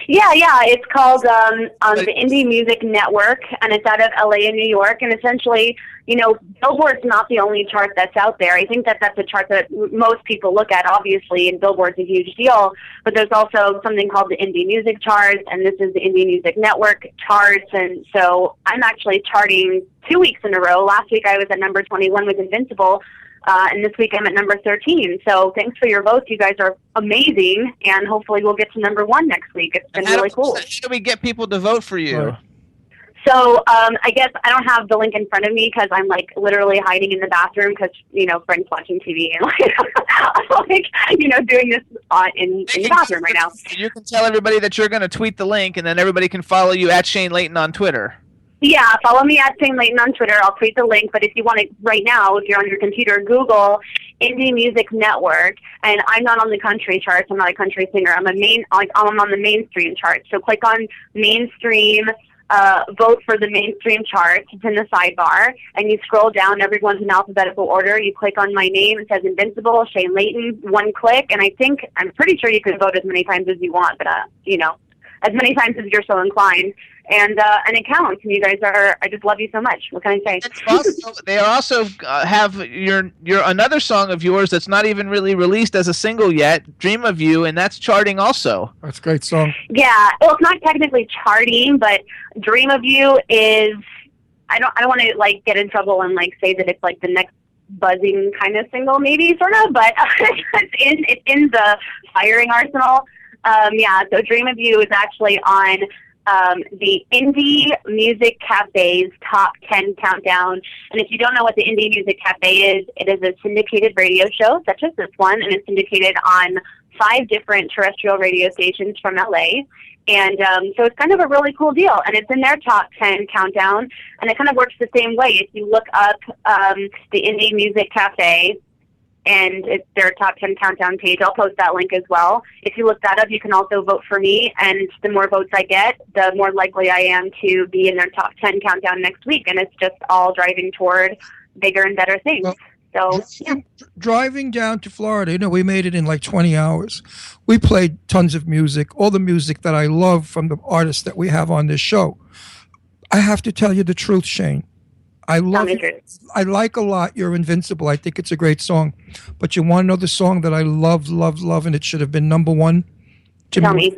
Yeah, it's called the Indie Music Network, and it's out of LA and New York, and essentially, Billboard's not the only chart that's out there. I think that's a chart that most people look at, obviously, and Billboard's a huge deal, but there's also something called the Indie Music Charts, and this is the Indie Music Network charts, and so I'm actually charting 2 weeks in a row. Last week I was at number 21 with Invincible, and this week I'm at number 13. So thanks for your votes. You guys are amazing, and hopefully we'll get to number 1 next week. It's been really cool. How do we get people to vote for you? Right. So I guess I don't have the link in front of me because I'm like literally hiding in the bathroom because Frank's watching TV and doing this in the bathroom right now. You can tell everybody that you're going to tweet the link, and then everybody can follow you at Shayne Leighton on Twitter. Yeah, follow me at Shayne Leighton on Twitter. I'll tweet the link. But if you want it right now, if you're on your computer, Google Indie Music Network. And I'm not on the country charts. I'm not a country singer. I'm on the mainstream charts. So click on mainstream. Vote for the mainstream charts. It's in the sidebar, and you scroll down. Everyone's in alphabetical order. You click on my name. It says Invincible, Shayne Leighton. One click, and I'm pretty sure you can vote as many times as you want, but as many times as you're so inclined. And it counts. And you guys I just love you so much. What can I say? They also have your another song of yours that's not even really released as a single yet, "Dream of You," and that's charting also. That's a great song. Yeah, well, it's not technically charting, but "Dream of You" is. I don't want to get in trouble and say that it's the next buzzing kind of single, maybe sort of, but it's in the firing arsenal. So "Dream of You" is actually on the Indie Music Cafe's Top 10 Countdown. And if you don't know what the Indie Music Cafe is, it is a syndicated radio show, such as this one, and it's syndicated on 5 different terrestrial radio stations from LA. And so it's kind of a really cool deal. And it's in their Top 10 Countdown, and it kind of works the same way. If you look up the Indie Music Cafe, and it's their Top 10 Countdown page. I'll post that link as well. If you look that up, you can also vote for me, and the more votes I get, the more likely I am to be in their Top 10 Countdown next week, and it's just all driving toward bigger and better things. Well, driving down to Florida, we made it in 20 hours. We played tons of music, all the music that I love from the artists that we have on this show. I have to tell you the truth, Shayne. I love it. I like a lot You're Invincible. I think it's a great song. But you want to know the song that I love, and it should have been number one? Tell me.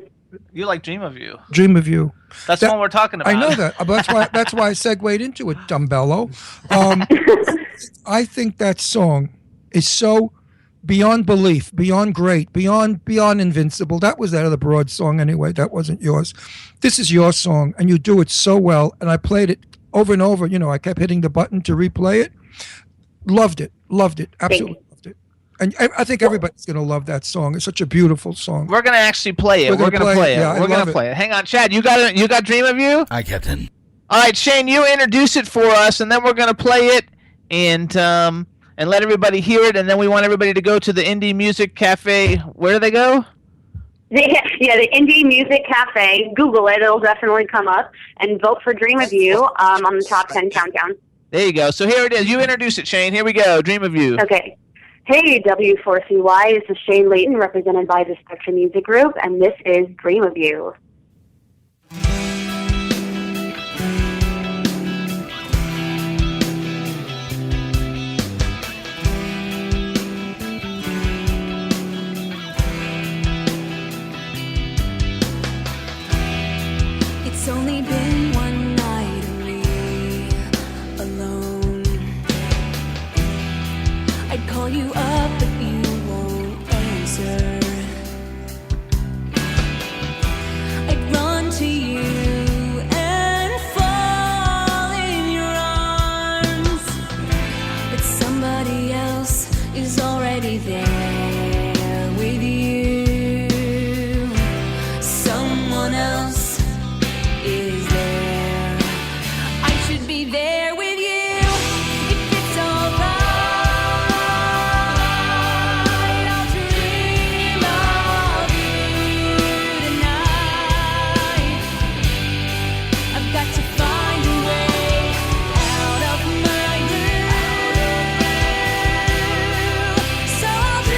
You like "Dream of You." Dream of You. That's the one we're talking about. I know that. That's why I segued into it, Dumbbello. I think that song is so beyond belief, beyond great, beyond invincible. That was that other Broad song anyway. That wasn't yours. This is your song, and you do it so well. And I played it over and over. I kept hitting the button to replay it. Loved it. Absolutely loved it. And I think everybody's going to love that song. It's such a beautiful song. We're going to actually play it. We're going to play it. Yeah, We're going to play it. Hang on, Chad. You got "Dream of You"? Hi, Captain. All right, Shayne, you introduce it for us, and then we're going to play it and let everybody hear it, and then we want everybody to go to the Indie Music Cafe. Where do they go? The Indie Music Cafe. Google it; it'll definitely come up. And vote for "Dream of You" on the Top 10 Countdown. There you go. So here it is. You introduce it, Shayne. Here we go. "Dream of You." Okay. Hey, W4CY. This is Shayne Leighton, represented by the Spectrum Music Group, and this is "Dream of You." It's only been one night of me alone. I'd call you up, but you won't answer. I'd run to you and fall in your arms, but somebody else is already there with you. Someone else is there. I should be there with you. If it's alright, I'll dream of you tonight. I've got to find a way out of my room, so I'll dream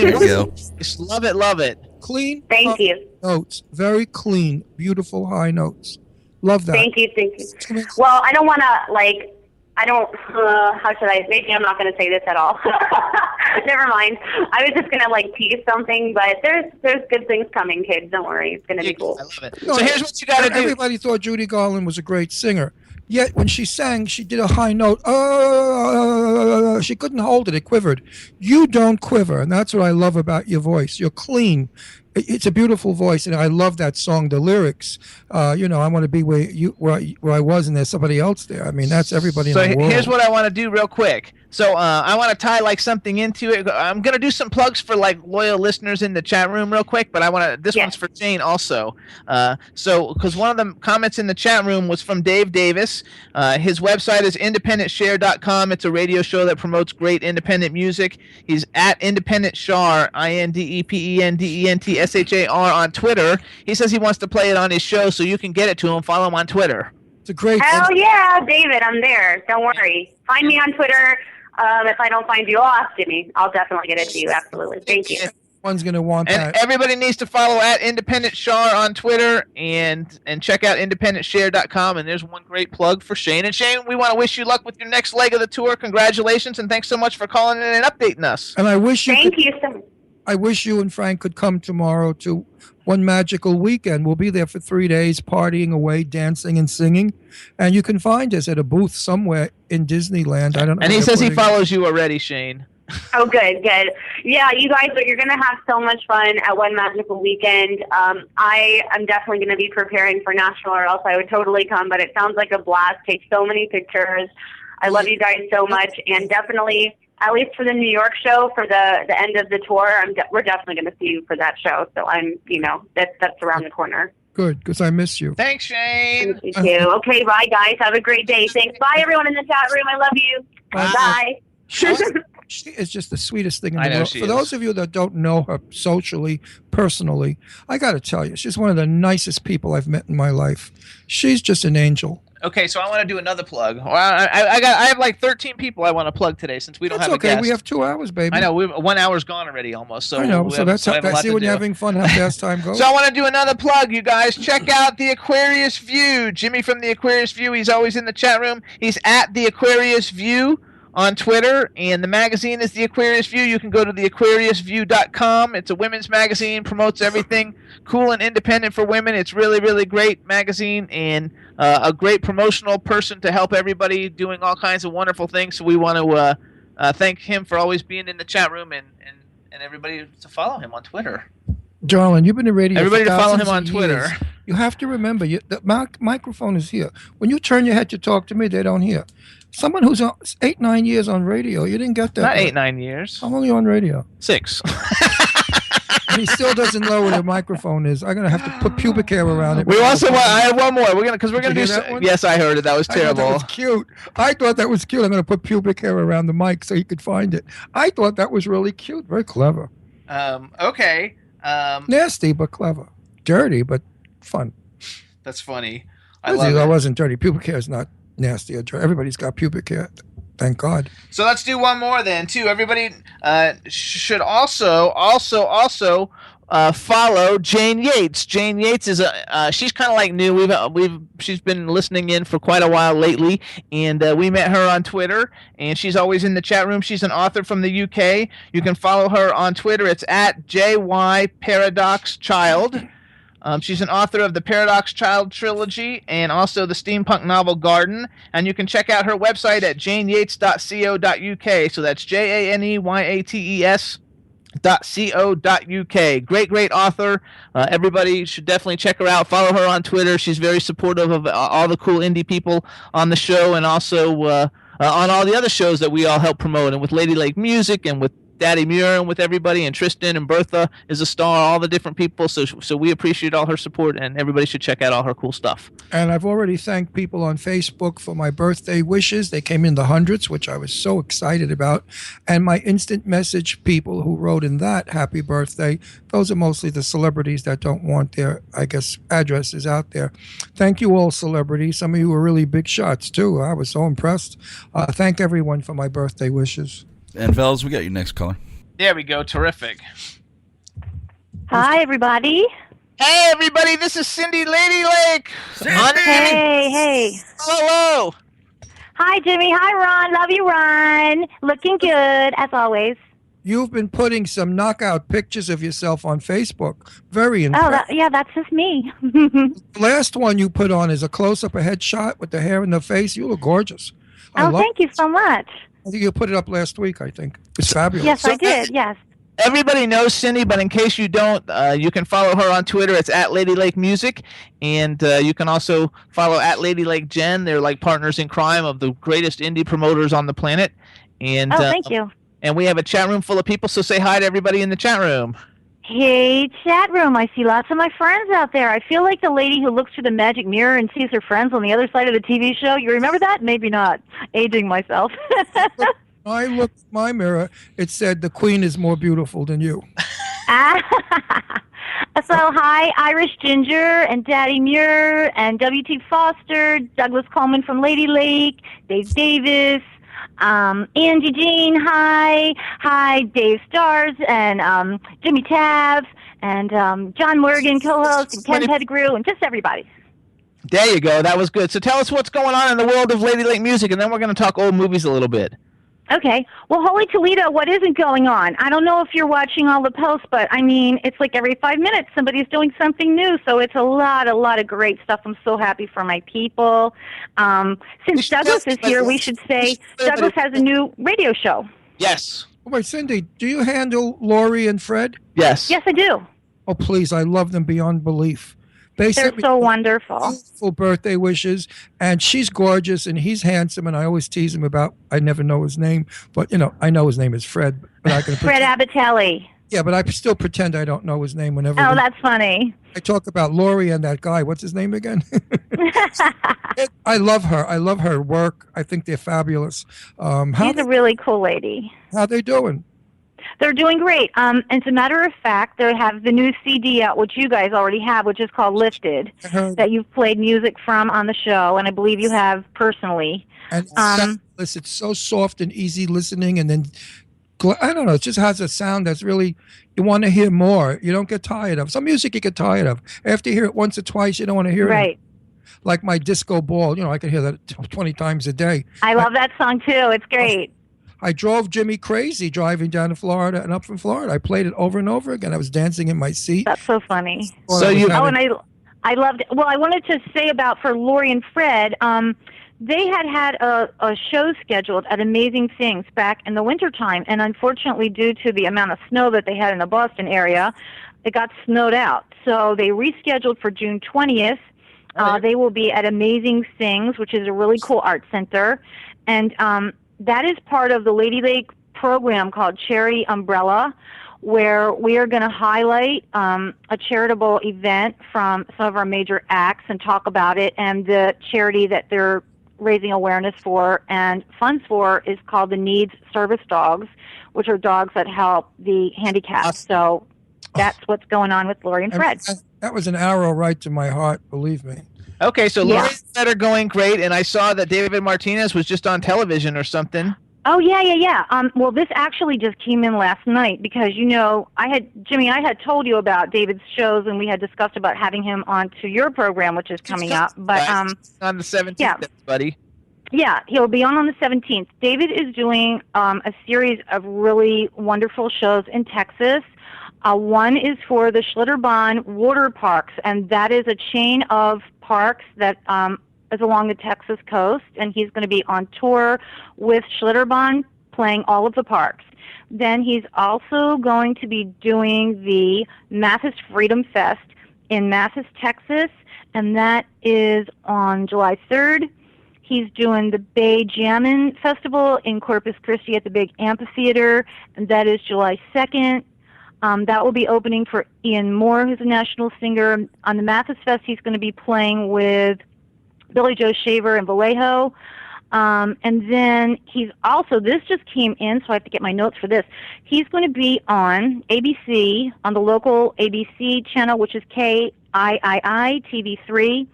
Shayne, There you go. just love it, love it. Clean. Thank you. Notes. Very clean. Beautiful high notes. Love that. Thank you. Well, I don't want to, like, how should I, maybe I'm not going to say this at all. Never mind. I was just going to, like, tease something, but there's good things coming, kids. Don't worry. It's going to be cool. I love it. No, So here's what you got to do. Everybody thought Judy Garland was a great singer. Yet when she sang, she did a high note. She couldn't hold it. It quivered. You don't quiver, and that's what I love about your voice. You're clean. It's a beautiful voice, and I love that song. The lyrics, I want to be where I was, and there's somebody else there. I mean, that's everybody in the world. So here's what I want to do real quick. So I want to tie like something into it. I'm gonna do some plugs for like loyal listeners in the chat room real quick, but I want to. This one's for Shayne also. So because one of the comments in the chat room was from Dave Davis. His website is independentshare.com. It's a radio show that promotes great independent music. He's at Independent Shar, INDEPENDENTSHAR on Twitter. He says he wants to play it on his show, so you can get it to him. Follow him on Twitter. It's a great. Hell yeah, David, I'm there. Don't worry. Find me on Twitter. If I don't find you, I'll ask Jimmy. I'll definitely get it to you. Absolutely. Thank you. One's going to want And that. everybody needs to follow at Independent Shar on Twitter and check out independentshare.com. And there's one great plug for Shayne. And Shayne, we want to wish you luck with your next leg of the tour. Congratulations, and thanks so much for calling in and updating us. And I wish you. Thank you so much. I wish you and Frank could come tomorrow to one magical weekend. We'll be there for 3 days, partying away, dancing and singing. And you can find us at a booth somewhere in Disneyland. I don't know. And he says he follows you already, Shayne. Oh, good. Yeah, you guys, you're going to have so much fun at One Magical Weekend. I am definitely going to be preparing for National, or else I would totally come. But it sounds like a blast. Take so many pictures. I love you guys so much, and definitely, at least for the New York show, for the end of the tour, we're definitely going to see you for that show. So that's around the corner. Good, because I miss you. Thanks, Shayne. Thank you too. Okay, bye guys. Have a great day. Thanks. Bye everyone in the chat room. I love you. Bye. She is just the sweetest thing in I the know world. she For is. those of you that don't know her socially, personally, I got to tell you, she's one of the nicest people I've met in my life. She's just an angel. Okay, so I want to do another plug. Well, I have like 13 people I want to plug today since we don't That's have a okay. guest. We have 2 hours, baby. I know 1 hour's gone already almost. So I know. we So have- that's we have a lot see to when you're do. having fun how fast time goes. So I want to do another plug, you guys. Check out the Aquarius View. Jimmy from the Aquarius View. He's always in the chat room. He's at the Aquarius View on Twitter, and the magazine is the Aquarius View. You can go to theaquariusview.com. It's a women's magazine, promotes everything cool and independent for women. It's really, really great magazine, and a great promotional person to help everybody doing all kinds of wonderful things. So we want to thank him for always being in the chat room, and everybody to follow him on Twitter. Darling, you've been in radio. Everybody for to follow him thousands on of years. Twitter. You have to remember, the microphone is here. When you turn your head to talk to me, they don't hear. Someone who's 8, 9 years on radio, you didn't get that. Not right. 8, 9 years. How long are you on radio? 6. And he still doesn't know where the microphone is. I'm gonna have to put pubic hair around it. We also want. I have one more. We're gonna Did do. you hear that one? Yes, I heard it. That was I thought terrible. that was cute. I thought that was cute. I'm gonna put pubic hair around the mic so he could find it. I thought that was really cute. Very clever. Okay. Nasty but clever. Dirty but fun. That's funny. I wasn't dirty. Pubic hair is not nasty or dirty. Everybody's got pubic hair. Thank God. So let's do one more then, too. Everybody should also follow Jane Yates. Jane Yates is she's kind of like new. She's been listening in for quite a while lately, and we met her on Twitter, and she's always in the chat room. She's an author from the UK. You can follow her on Twitter. It's at JY_Paradox_Child. She's an author of the Paradox Child trilogy and also the steampunk novel Garden. And you can check out her website at janeyates.co.uk. So that's JANEYATES.co.uk. Great author. Everybody should definitely check her out. Follow her on Twitter. She's very supportive of all the cool indie people on the show, and also on all the other shows that we all help promote, and with LadyLake Music and with Daddy Muir and with everybody, and Tristan and Bertha is a star, all the different people. So we appreciate all her support, and everybody should check out all her cool stuff. And I've already thanked people on Facebook for my birthday wishes. They came in the hundreds, which I was so excited about. And my instant message people who wrote in that happy birthday, those are mostly the celebrities that don't want their, I guess, addresses out there. Thank you all, celebrities. Some of you were really big shots, too. I was so impressed. Thank everyone for my birthday wishes. And fellas, we got your next caller. There we go. Terrific. Hi, everybody. Hey, everybody. This is Cindy LadyLake. Hey. Hello. Hi, Jimmy. Hi, Ron. Love you, Ron. Looking good, as always. You've been putting some knockout pictures of yourself on Facebook. Very impressive. That's just me. Last one you put on is a close-up, a headshot with the hair in the face. You look gorgeous. Thank you so much. I think you put it up last week, I think. It's fabulous. Yes, I did. Yes. Everybody knows Cindy, but in case you don't, you can follow her on Twitter. It's at LadyLake Music, and you can also follow at LadyLake Jen. They're like partners in crime of the greatest indie promoters on the planet. And thank you. And we have a chat room full of people, so say hi to everybody in the chat room. Hey, chat room. I see lots of my friends out there. I feel like the lady who looks through the magic mirror and sees her friends on the other side of the TV show. You remember that? Maybe not. Aging myself. I looked at my mirror. It said, the queen is more beautiful than you. So, hi, Irish Ginger and Daddy Muir and W.T. Foster, Douglas Coleman from LadyLake, Dave Davis, Angie Jean, hi, Dave Stars, and Jimmy Tav, and John Morgan, co-host, and Ken Pettigrew, and just everybody. There you go. That was good. So tell us what's going on in the world of LadyLake Music, and then we're going to talk old movies a little bit. Okay. Well, Holy Toledo, what isn't going on? I don't know if you're watching all the posts, but I mean, it's like every 5 minutes somebody's doing something new. So it's a lot of great stuff. I'm so happy for my people. Since Douglas is here, we should say Douglas has a new radio show. Yes. Oh, wait, Cindy, do you handle Lori and Fred? Yes. Yes, I do. Oh, please, I love them beyond belief. They're so wonderful. Beautiful birthday wishes, and she's gorgeous, and he's handsome, and I always tease him about, I never know his name, but, I know his name is Fred. But I can Fred Abatelli. Yeah, but I still pretend I don't know his name whenever. Oh, that's funny. I talk about Lori and that guy. What's his name again? I love her. I love her work. I think they're fabulous. She's a really cool lady. How they doing? They're doing great. As a matter of fact, they have the new CD out, which you guys already have, which is called Lifted, that you've played music from on the show, and I believe you have personally. And it's so soft and easy listening, and then, I don't know, it just has a sound that's really, you want to hear more. You don't get tired of. Some music you get tired of. After you hear it once or twice, you don't want to hear it. Right. Like my Disco Ball, I can hear that 20 times a day. I love that song, too. It's great. I drove Jimmy crazy driving down to Florida and up from Florida. I played it over and over again. I was dancing in my seat. That's so funny. And I loved it. Well, I wanted to say about for Lori and Fred, they had a show scheduled at Amazing Things back in the wintertime, and unfortunately, due to the amount of snow that they had in the Boston area, it got snowed out. So they rescheduled for June 20th. They will be at Amazing Things, which is a really cool art center, and that is part of the LadyLake program called Charity Umbrella, where we are going to highlight a charitable event from some of our major acts and talk about it. And the charity that they're raising awareness for and funds for is called the Needs Service Dogs, which are dogs that help the handicapped. So that's what's going on with Lori and Fred. That was an arrow right to my heart, believe me. Okay, so Lori and Fred are going great, and I saw that David Martinez was just on television or something. Oh, yeah. Well, this actually just came in last night because, Jimmy, I had told you about David's shows, and we had discussed about having him on to your program, which is coming up. But on the 17th, buddy. Yeah, he'll be on the 17th. David is doing a series of really wonderful shows in Texas. One is for the Schlitterbahn Water Parks, and that is a chain of parks that is along the Texas coast, and he's going to be on tour with Schlitterbahn playing all of the parks. Then he's also going to be doing the Mathis Freedom Fest in Mathis, Texas, and that is on July 3rd. He's doing the Bay Jammin' Festival in Corpus Christi at the big amphitheater, and that is July 2nd. That will be opening for Ian Moore, who's a national singer. On the Mathis Fest, he's going to be playing with Billy Joe Shaver and Vallejo. And then he's also, this just came in, so I have to get my notes for this. He's going to be on ABC, on the local ABC channel, which is KIII TV3,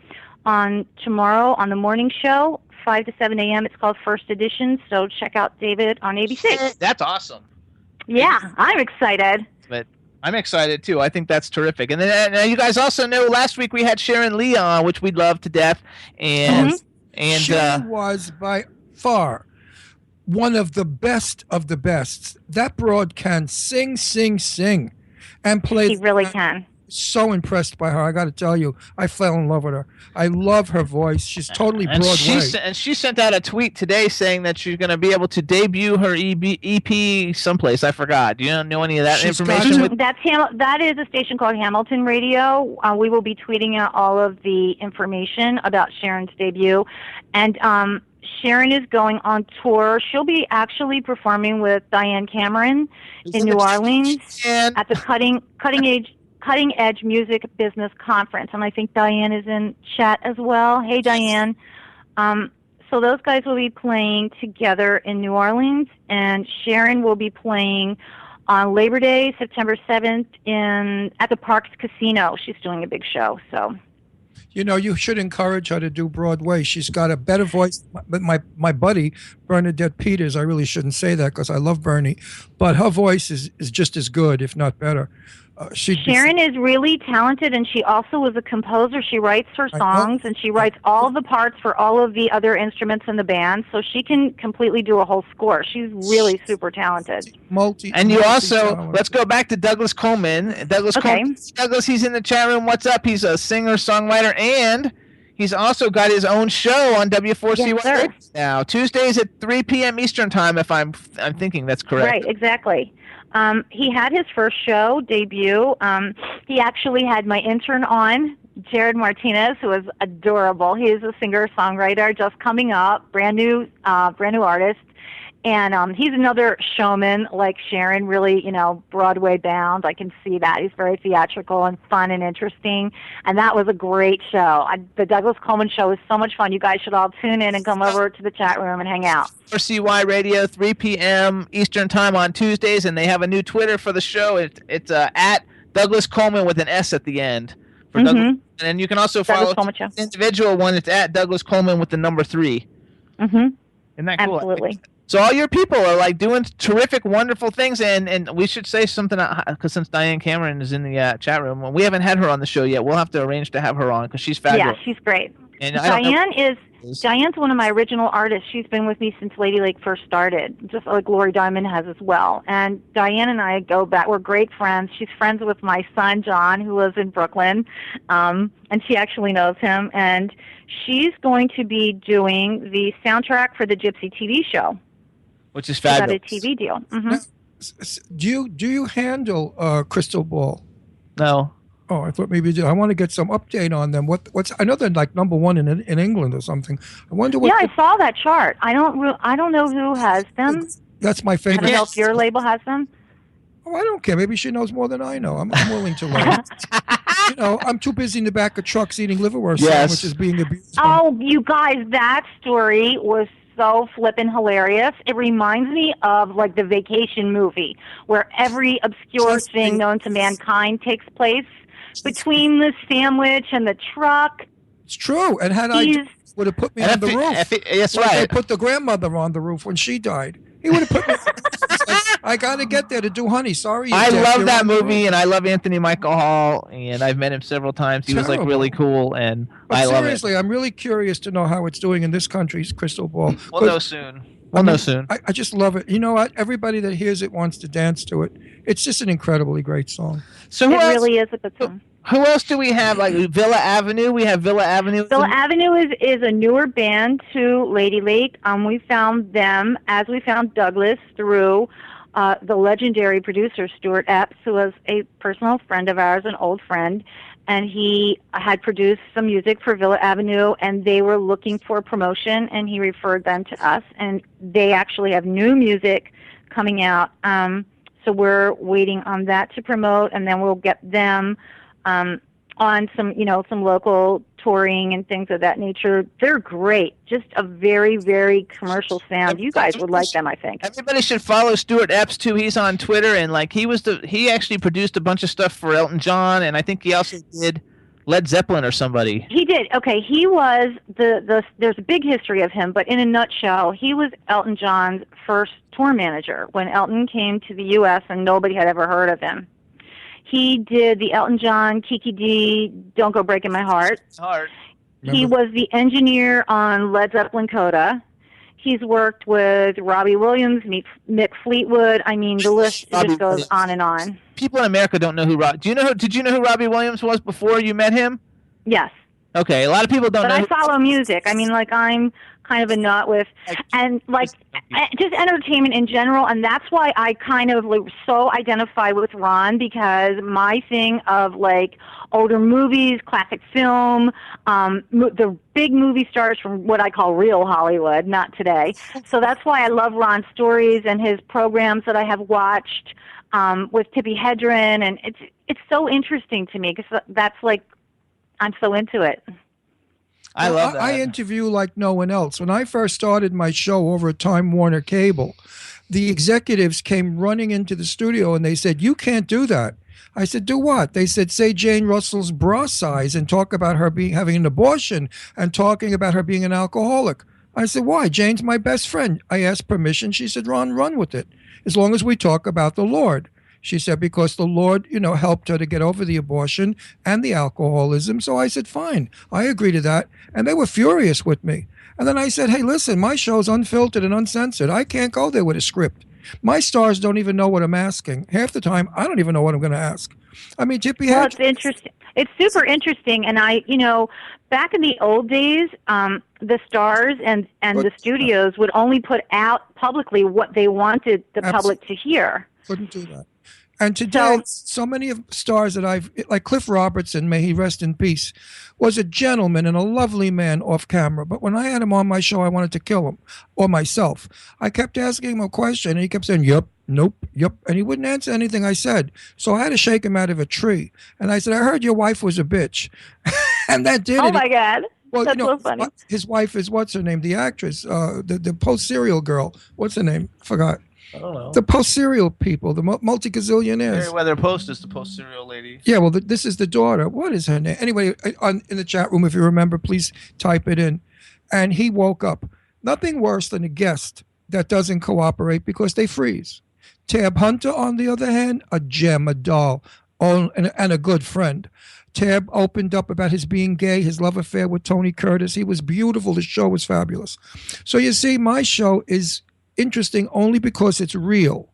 on tomorrow on the morning show, 5 to 7 a.m. It's called First Edition, so check out David on ABC. That's awesome. Yeah, I'm excited. But I'm excited too. I think that's terrific. And then you guys also know last week we had Sharon Lee on, which we love to death. And Sharon was by far one of the best of the best. That broad can sing, and play. She really can. So impressed by her. I got to tell you, I fell in love with her. I love her voice. She's totally Broadway. And she sent out a tweet today saying that she's going to be able to debut her EP someplace. I forgot. Do you know any of that information? That is a station called Hamilton Radio. We will be tweeting out all of the information about Sharon's debut. And Sharon is going on tour. She'll be actually performing with Diane Cameron in New Orleans at the Cutting Edge Music Business Conference, and I think Diane is in chat as well. Hey, Diane. So those guys will be playing together in New Orleans, and Sharon will be playing on Labor Day, September 7th, at the Parks Casino. She's doing a big show. So, you should encourage her to do Broadway. She's got a better voice. But my buddy Bernadette Peters, I really shouldn't say that because I love Bernie, but her voice is just as good, if not better. Sharon is really talented, and she also is a composer. She writes her songs, and she writes all the parts for all of the other instruments in the band, so she can completely do a whole score. She's really super talented. And you also, let's go back to Douglas Coleman. Douglas, he's in the chat room. What's up? He's a singer, songwriter, and he's also got his own show on W4CY now. Tuesdays at 3 p.m. Eastern Time, if I'm thinking that's correct. Right, exactly. He had his first show debut. He actually had my intern on, Jared Martinez, who is adorable. He is a singer-songwriter just coming up, brand new artist. And he's another showman like Sharon, really, Broadway bound. I can see that. He's very theatrical and fun and interesting. And that was a great show. The Douglas Coleman Show is so much fun. You guys should all tune in and come over to the chat room and hang out. For CY Radio, 3 p.m. Eastern Time on Tuesdays. And they have a new Twitter for the show. It's at Douglas Coleman with an S at the end. For Douglas. And then you can also follow the individual one. It's at Douglas Coleman with the number 3. Mm-hmm. Isn't that cool? Absolutely. So all your people are like doing terrific, wonderful things, and we should say something because since Diane Cameron is in the chat room, we haven't had her on the show yet. We'll have to arrange to have her on because she's fabulous. Yeah, she's great. And Diane's one of my original artists. She's been with me since LadyLake first started, just like Lori Diamond has as well. And Diane and I go back. We're great friends. She's friends with my son John, who lives in Brooklyn, and she actually knows him. And she's going to be doing the soundtrack for the Gypsy TV show. Which is fabulous. Got a TV deal. Mm-hmm. Do you handle Crystal Ball? No. Oh, I thought maybe you did. I want to get some update on them. What's I know they're like number 1 in England or something. I wonder what. Yeah, I saw that chart. I don't know who has them. That's my favorite. I don't know if your label has them. Oh, I don't care. Maybe she knows more than I know. I'm willing to learn. I'm too busy in the back of trucks eating liverwurst sandwiches, being abused. Oh, you guys, that story was so flippin' hilarious. It reminds me of like the Vacation movie, where every obscure thing known to mankind takes place between the sandwich and the truck. It's true. And had I would have put me on the roof. That's right. They put the grandmother on the roof when she died. He would have put me. I got to get there to do Honey. Sorry. I love that movie, and I love Anthony Michael Hall, and I've met him several times. He was like really cool, and I love it. Seriously, I'm really curious to know how it's doing in this country's Crystal Ball. We'll know soon. We'll know soon. I just love it. You know what? Everybody that hears it wants to dance to it. It's just an incredibly great song. So it really is a good song. Who else do we have? Like Villa Avenue? We have Villa Avenue. Villa Avenue is a newer band to LadyLake. We found them, as we found Douglas, through the legendary producer Stuart Epps, who was a personal friend of ours, an old friend, and he had produced some music for Villa Avenue, and they were looking for promotion, and he referred them to us, and they actually have new music coming out. So we're waiting on that to promote, and then we'll get them on some local touring and things of that nature. They're great. Just a very, very commercial sound. You guys would like them, I think. Everybody should follow Stuart Epps too. He's on Twitter, and like he actually produced a bunch of stuff for Elton John, and I think he also did Led Zeppelin or somebody. He did. Okay, he was there's a big history of him, but in a nutshell, he was Elton John's first tour manager when Elton came to the U.S. and nobody had ever heard of him. He did the Elton John, Kiki D, Don't Go Breaking My Heart. He was the engineer on Led Zeppelin Coda. He's worked with Robbie Williams, Mick Fleetwood. I mean, the list just goes on and on. People in America don't know who Did you know who Robbie Williams was before you met him? Yes. Okay, a lot of people don't know. But I follow music. I mean, like, I'm kind of a nut with, and like, just entertainment in general, and that's why I kind of like, so identify with Ron, because my thing of like older movies, classic film, the big movie stars from what I call real Hollywood, not today. So that's why I love Ron's stories and his programs that I have watched with Tippi Hedren, and it's so interesting to me because that's like, I'm so into it. I love that. I interview like no one else. When I first started my show over at Time Warner Cable, the executives came running into the studio and they said, "You can't do that." I said, "Do what?" They said, "Say Jane Russell's bra size and talk about her having an abortion and talking about her being an alcoholic." I said, "Why? Jane's my best friend." I asked permission. She said, "Ron, run with it, as long as we talk about the Lord." She said, because the Lord, helped her to get over the abortion and the alcoholism. So I said, fine, I agree to that. And they were furious with me. And then I said, hey, listen, my show's unfiltered and uncensored. I can't go there with a script. My stars don't even know what I'm asking. Half the time, I don't even know what I'm going to ask. I mean, Tippi Well, it's interesting. It's super interesting. And back in the old days, the stars and the studios would only put out publicly what they wanted the public to hear. Couldn't do that. And today, so many of stars that like Cliff Robertson, may he rest in peace, was a gentleman and a lovely man off camera. But when I had him on my show, I wanted to kill him, or myself. I kept asking him a question, and he kept saying, yep, nope, yep. And he wouldn't answer anything I said. So I had to shake him out of a tree. And I said, I heard your wife was a bitch. And that did it. Oh, my God. Well, That's so funny. His wife is, what's her name? The actress, the post-serial girl. What's her name? I forgot. I don't know. The post-serial people, the multi-gazillionaires. Meriwether Post is the post-serial lady. Yeah, well, this is the daughter. What is her name? Anyway, in the chat room, if you remember, please type it in. And he woke up. Nothing worse than a guest that doesn't cooperate because they freeze. Tab Hunter, on the other hand, a gem, a doll, and a good friend. Tab opened up about his being gay, his love affair with Tony Curtis. He was beautiful. His show was fabulous. So you see, my show is interesting only because it's real.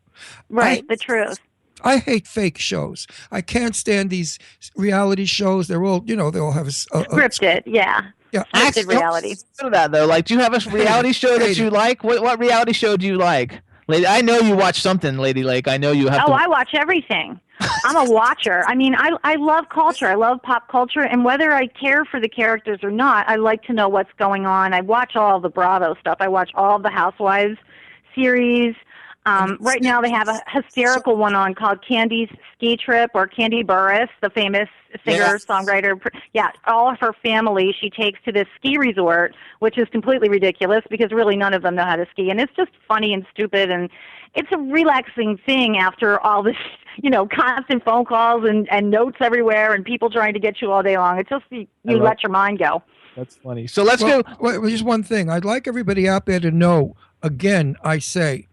Right, the truth. I hate fake shows. I can't stand these reality shows. They're all, they all have scripted. Yeah. Scripted reality. Do that though. Like, do you have a reality show that you like? What reality show do you like? Lady, I know you watch something, LadyLake. I know you have. I watch everything. I'm a watcher. I mean, I love culture. I love pop culture, and whether I care for the characters or not, I like to know what's going on. I watch all the Bravo stuff. I watch all the Housewives series. Right now they have a hysterical one on called Candy's Ski Trip, or Candy Burris, the famous singer, songwriter. Yeah, all of her family she takes to this ski resort, which is completely ridiculous because really none of them know how to ski. And it's just funny and stupid, and it's a relaxing thing after all this, constant phone calls and notes everywhere and people trying to get you all day long. It's just, you let your mind go. That's funny. So let's go. Well, just one thing. I'd like everybody out there to know, again, I say,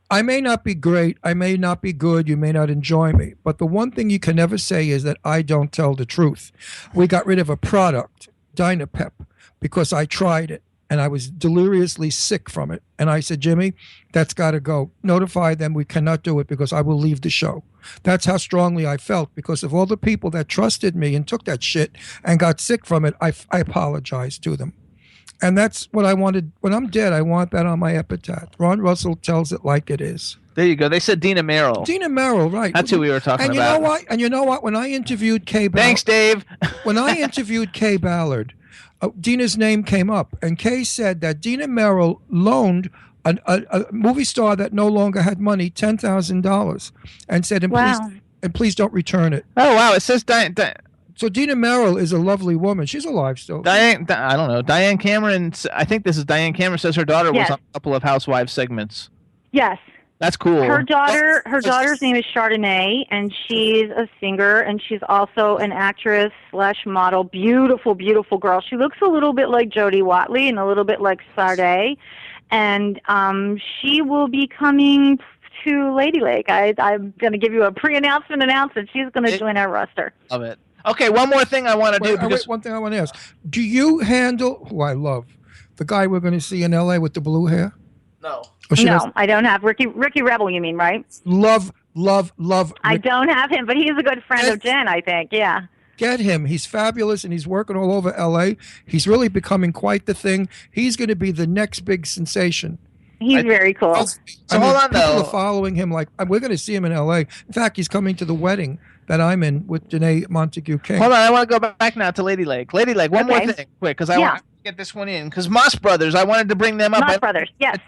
I may not be great, I may not be good, you may not enjoy me, but the one thing you can never say is that I don't tell the truth. We got rid of a product, Dynapep, because I tried it and I was deliriously sick from it. And I said, Jimmy, that's got to go. Notify them we cannot do it because I will leave the show. That's how strongly I felt, because of all the people that trusted me and took that shit and got sick from it. I apologized to them. And that's what I wanted. When I'm dead, I want that on my epitaph. Ron Russell tells it like it is. There you go. They said Dina Merrill. Dina Merrill, right. That's who we were talking about. And you know what? When I interviewed Kay Ballard. Thanks, Dave. When I interviewed Kay Ballard, Dina's name came up. And Kay said that Dina Merrill loaned a movie star that no longer had money $10,000 and said, and please don't return it. Oh, wow. It says So Dina Merrill is a lovely woman. She's alive still. I don't know. Diane Cameron, I think this is Diane Cameron, says her daughter was on a couple of Housewives segments. Yes. That's cool. Her daughter's name is Chardonnay, and she's a singer, and she's also an actress / model. Beautiful, beautiful girl. She looks a little bit like Jodie Watley and a little bit like Sade, and she will be coming to LadyLake. I'm going to give you a pre-announcement announcement. She's going to join our roster. Love it. Okay, one more thing I want to do. Because one thing I want to ask. Do you handle, who I love, the guy we're going to see in L.A. with the blue hair? No. No, I don't have Ricky Rebel, you mean, right? Love. I don't have him, but he's a good friend of Jen, I think, yeah. Get him. He's fabulous, and he's working all over L.A. He's really becoming quite the thing. He's going to be the next big sensation. He's very cool. Hold on, people though. are following him. Like, we're going to see him in L.A. In fact, he's coming to the wedding that I'm in with Janae Montague King. Hold on, I want to go back now to LadyLake. LadyLake, one more thing, quick, because I want to get this one in. Because Moss Brothers, I wanted to bring them up. Moss Brothers, yes.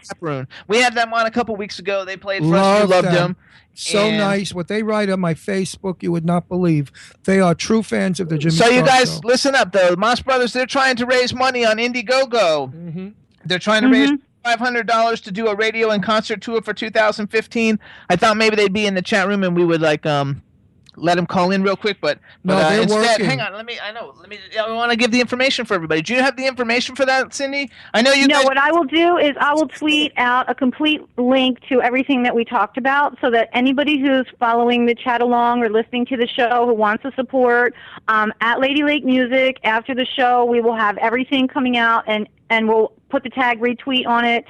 We had them on a couple weeks ago. They played for us. We loved them. So nice. What they write on my Facebook, you would not believe. They are true fans of the Jimmy Star you guys, Show. listen up, though. Moss Brothers, they're trying to raise money on Indiegogo. Mm-hmm. They're trying to raise $500 to do a radio and concert tour for 2015. I thought maybe they'd be in the chat room and we would let them call in real quick, but they're instead, working. hang on. I want to give the information for everybody. Do you have the information for that, Cindy? I know you. No, what I will do is I will tweet out a complete link to everything that we talked about, so that anybody who's following the chat along or listening to the show who wants to support at LadyLake Music after the show, we will have everything coming out and we'll put the tag retweet on it.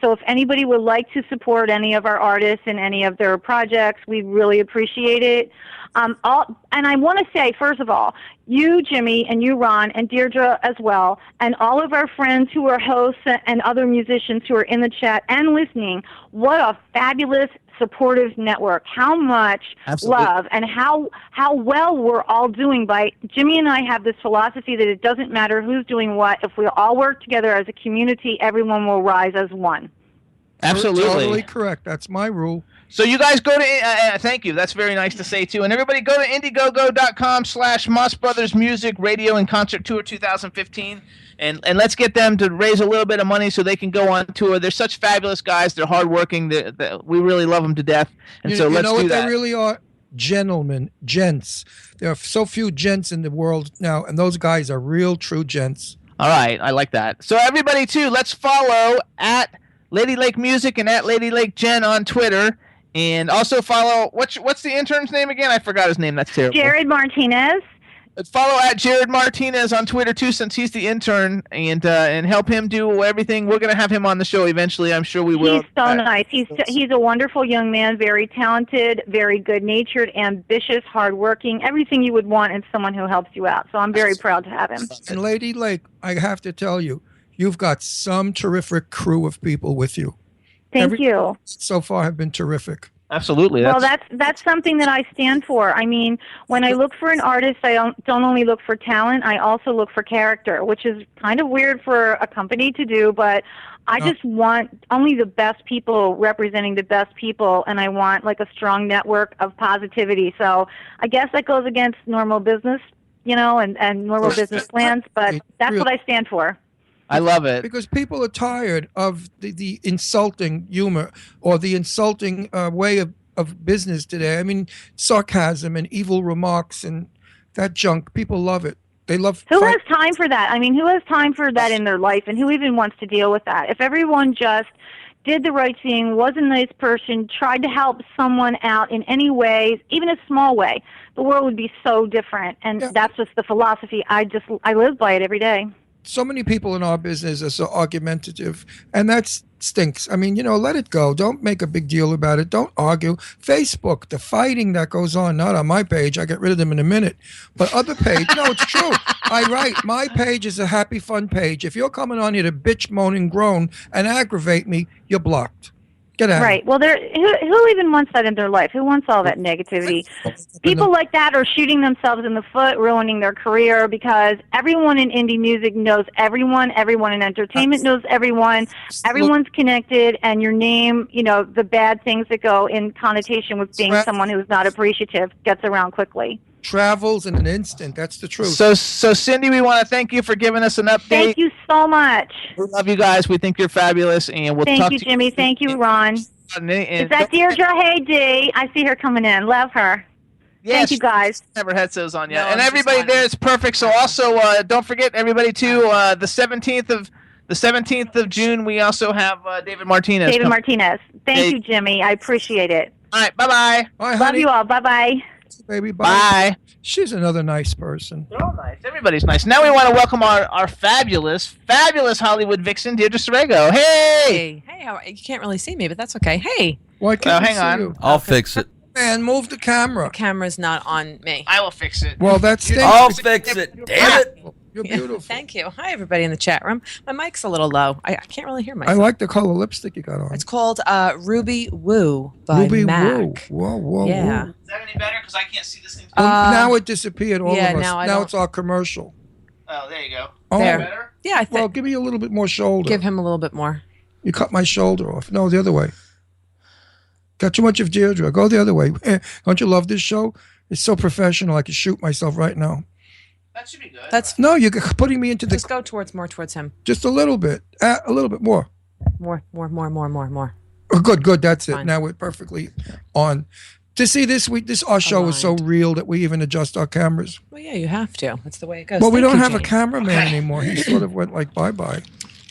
So if anybody would like to support any of our artists in any of their projects, we really appreciate it. And I want to say, first of all, you, Jimmy, and you, Ron, and Deirdre as well, and all of our friends who are hosts and other musicians who are in the chat and listening, what a fabulous, supportive network. How much love and how well we're all doing by Jimmy and I have this philosophy that it doesn't matter who's doing what. If we all work together as a community, everyone will rise as one. Absolutely. Totally correct. That's my rule. So you guys go to, thank you. That's very nice to say, too. And everybody go to Indiegogo.com/Moss Brothers Music Radio and Concert Tour 2015. And let's get them to raise a little bit of money so they can go on tour. They're such fabulous guys. They're hardworking. We really love them to death. And let's do that. You know what they really are? Gentlemen, gents. There are so few gents in the world now, and those guys are real, true gents. All right. I like that. So everybody, too, let's follow at LadyLake Music and at LadyLake Jen on Twitter. And also follow, what's the intern's name again? I forgot his name. That's terrible. Jared Martinez. Let's follow at Jared Martinez on Twitter, too, since he's the intern, and help him do everything. We're going to have him on the show eventually. I'm sure we will. He's so nice. He's a wonderful young man, very talented, very good-natured, ambitious, hardworking, everything you would want in someone who helps you out. So I'm very proud to have him. And LadyLake, I have to tell you, you've got some terrific crew of people with you. Thank you. So far have been terrific. Absolutely. Well, that's something that I stand for. I mean, when I look for an artist, I don't only look for talent, I also look for character, which is kind of weird for a company to do, but I just want only the best people representing the best people, and I want like a strong network of positivity. So I guess that goes against normal business, and normal business plans, but that's what I stand for. I love it. Because people are tired of the insulting humor or the insulting way of business today. I mean, sarcasm and evil remarks and that junk. People love it. They love. Who has time for that? I mean, who has time for that in their life, and who even wants to deal with that? If everyone just did the right thing, was a nice person, tried to help someone out in any way, even a small way, the world would be so different. And that's just the philosophy. I live by it every day. So many people in our business are so argumentative, and that stinks. I mean, let it go. Don't make a big deal about it. Don't argue. Facebook, the fighting that goes on, not on my page. I get rid of them in a minute. But other page, no, it's true. I write, my page is a happy, fun page. If you're coming on here to bitch, moan, and groan and aggravate me, you're blocked. Get out. Right. Well, who even wants that in their life? Who wants all that negativity? People like that are shooting themselves in the foot, ruining their career, because everyone in indie music knows everyone. Everyone in entertainment knows everyone. Everyone's connected, and your name, the bad things that go in connotation with being someone who's not appreciative gets around quickly. Travels in an instant. That's the truth. So Cindy, we want to thank you for giving us an update. Thank you so much. We love you guys. We think you're fabulous, and we'll talk Thank to you, Jimmy. Thank you, Ron. Is that Deirdre? Hey, Dee. I see her coming in. Love her. Yes, Thank you, guys. Never had those on yet. No, And I'm everybody just there is perfect. So also don't forget everybody too. The 17th of June we also have David Martinez. David Martinez. Thank you, Jimmy. I appreciate it. All right, bye bye. Love you all. Bye bye. Baby, bye. She's another nice person. They're all nice. Everybody's nice. Now we want to welcome our fabulous Hollywood vixen, Deirdre Sorego. Hey! Hey, how you can't really see me, but that's okay. Hey. Why can't hang see on. you? I'll fix it. Man, move the camera. The camera's not on me. I will fix it. Well, that's I'll fix it. Damn it. You're beautiful. Thank you. Hi, everybody in the chat room. My mic's a little low. I can't really hear I myself. like the color lipstick you got on. It's called Ruby Woo by Ruby Mac. Woo. Whoa. Yeah. Is that any better? Because I can't see this thing. Now it disappeared, all yeah, of us. now I Now don't- it's our commercial. Oh, there you go. Oh, There. Better? Yeah, I think. well, give me a little bit more shoulder. Give him a little bit more. You cut my shoulder off. No, the other way. Got too much of Deirdre. Go the other way. Don't you love this show? It's so professional. I can shoot myself right now. That should be good. That's No, you're putting me into the just go more towards him. just a little bit more. More. Oh, good. That's it. Fine. Now we're perfectly on. To see this week, our show is so real that we even adjust our cameras. Well, yeah, you have to. That's the way it goes. Well, we Thank don't you, have a Jane. cameraman anymore. He sort of went like bye.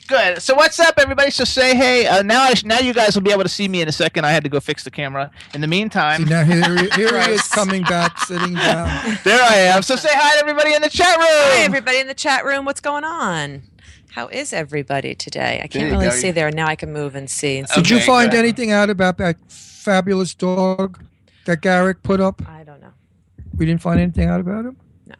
Good. So what's up, everybody? So say hey. Now you guys will be able to see me in a second. I had to go fix the camera. In the meantime, See, now here he is coming back, sitting down. there I am. So say hi to everybody in the chat room. Hi, everybody in the chat room. What's going on? How is everybody today? I can't really see there. Now I can move and see. Did you Okay, find good. anything out about that fabulous dog that Garrick put up? I don't know. We didn't find anything out about him? No.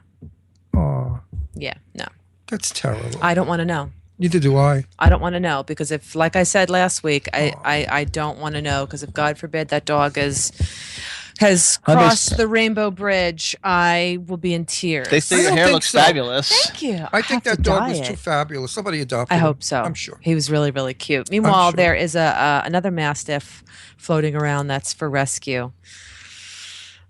Oh, Yeah, no. that's terrible. I don't want to know. Neither do I. I don't want to know because if, like I said last week, I don't want to know because if God forbid that dog has crossed the rainbow bridge, I will be in tears. They say I your don't hair think looks so. fabulous. Thank you. I think have that to dog dye was it. too fabulous. Somebody adopted I him. hope so. I'm sure. He was really, really cute. Meanwhile, sure. there is another Mastiff floating around that's for rescue.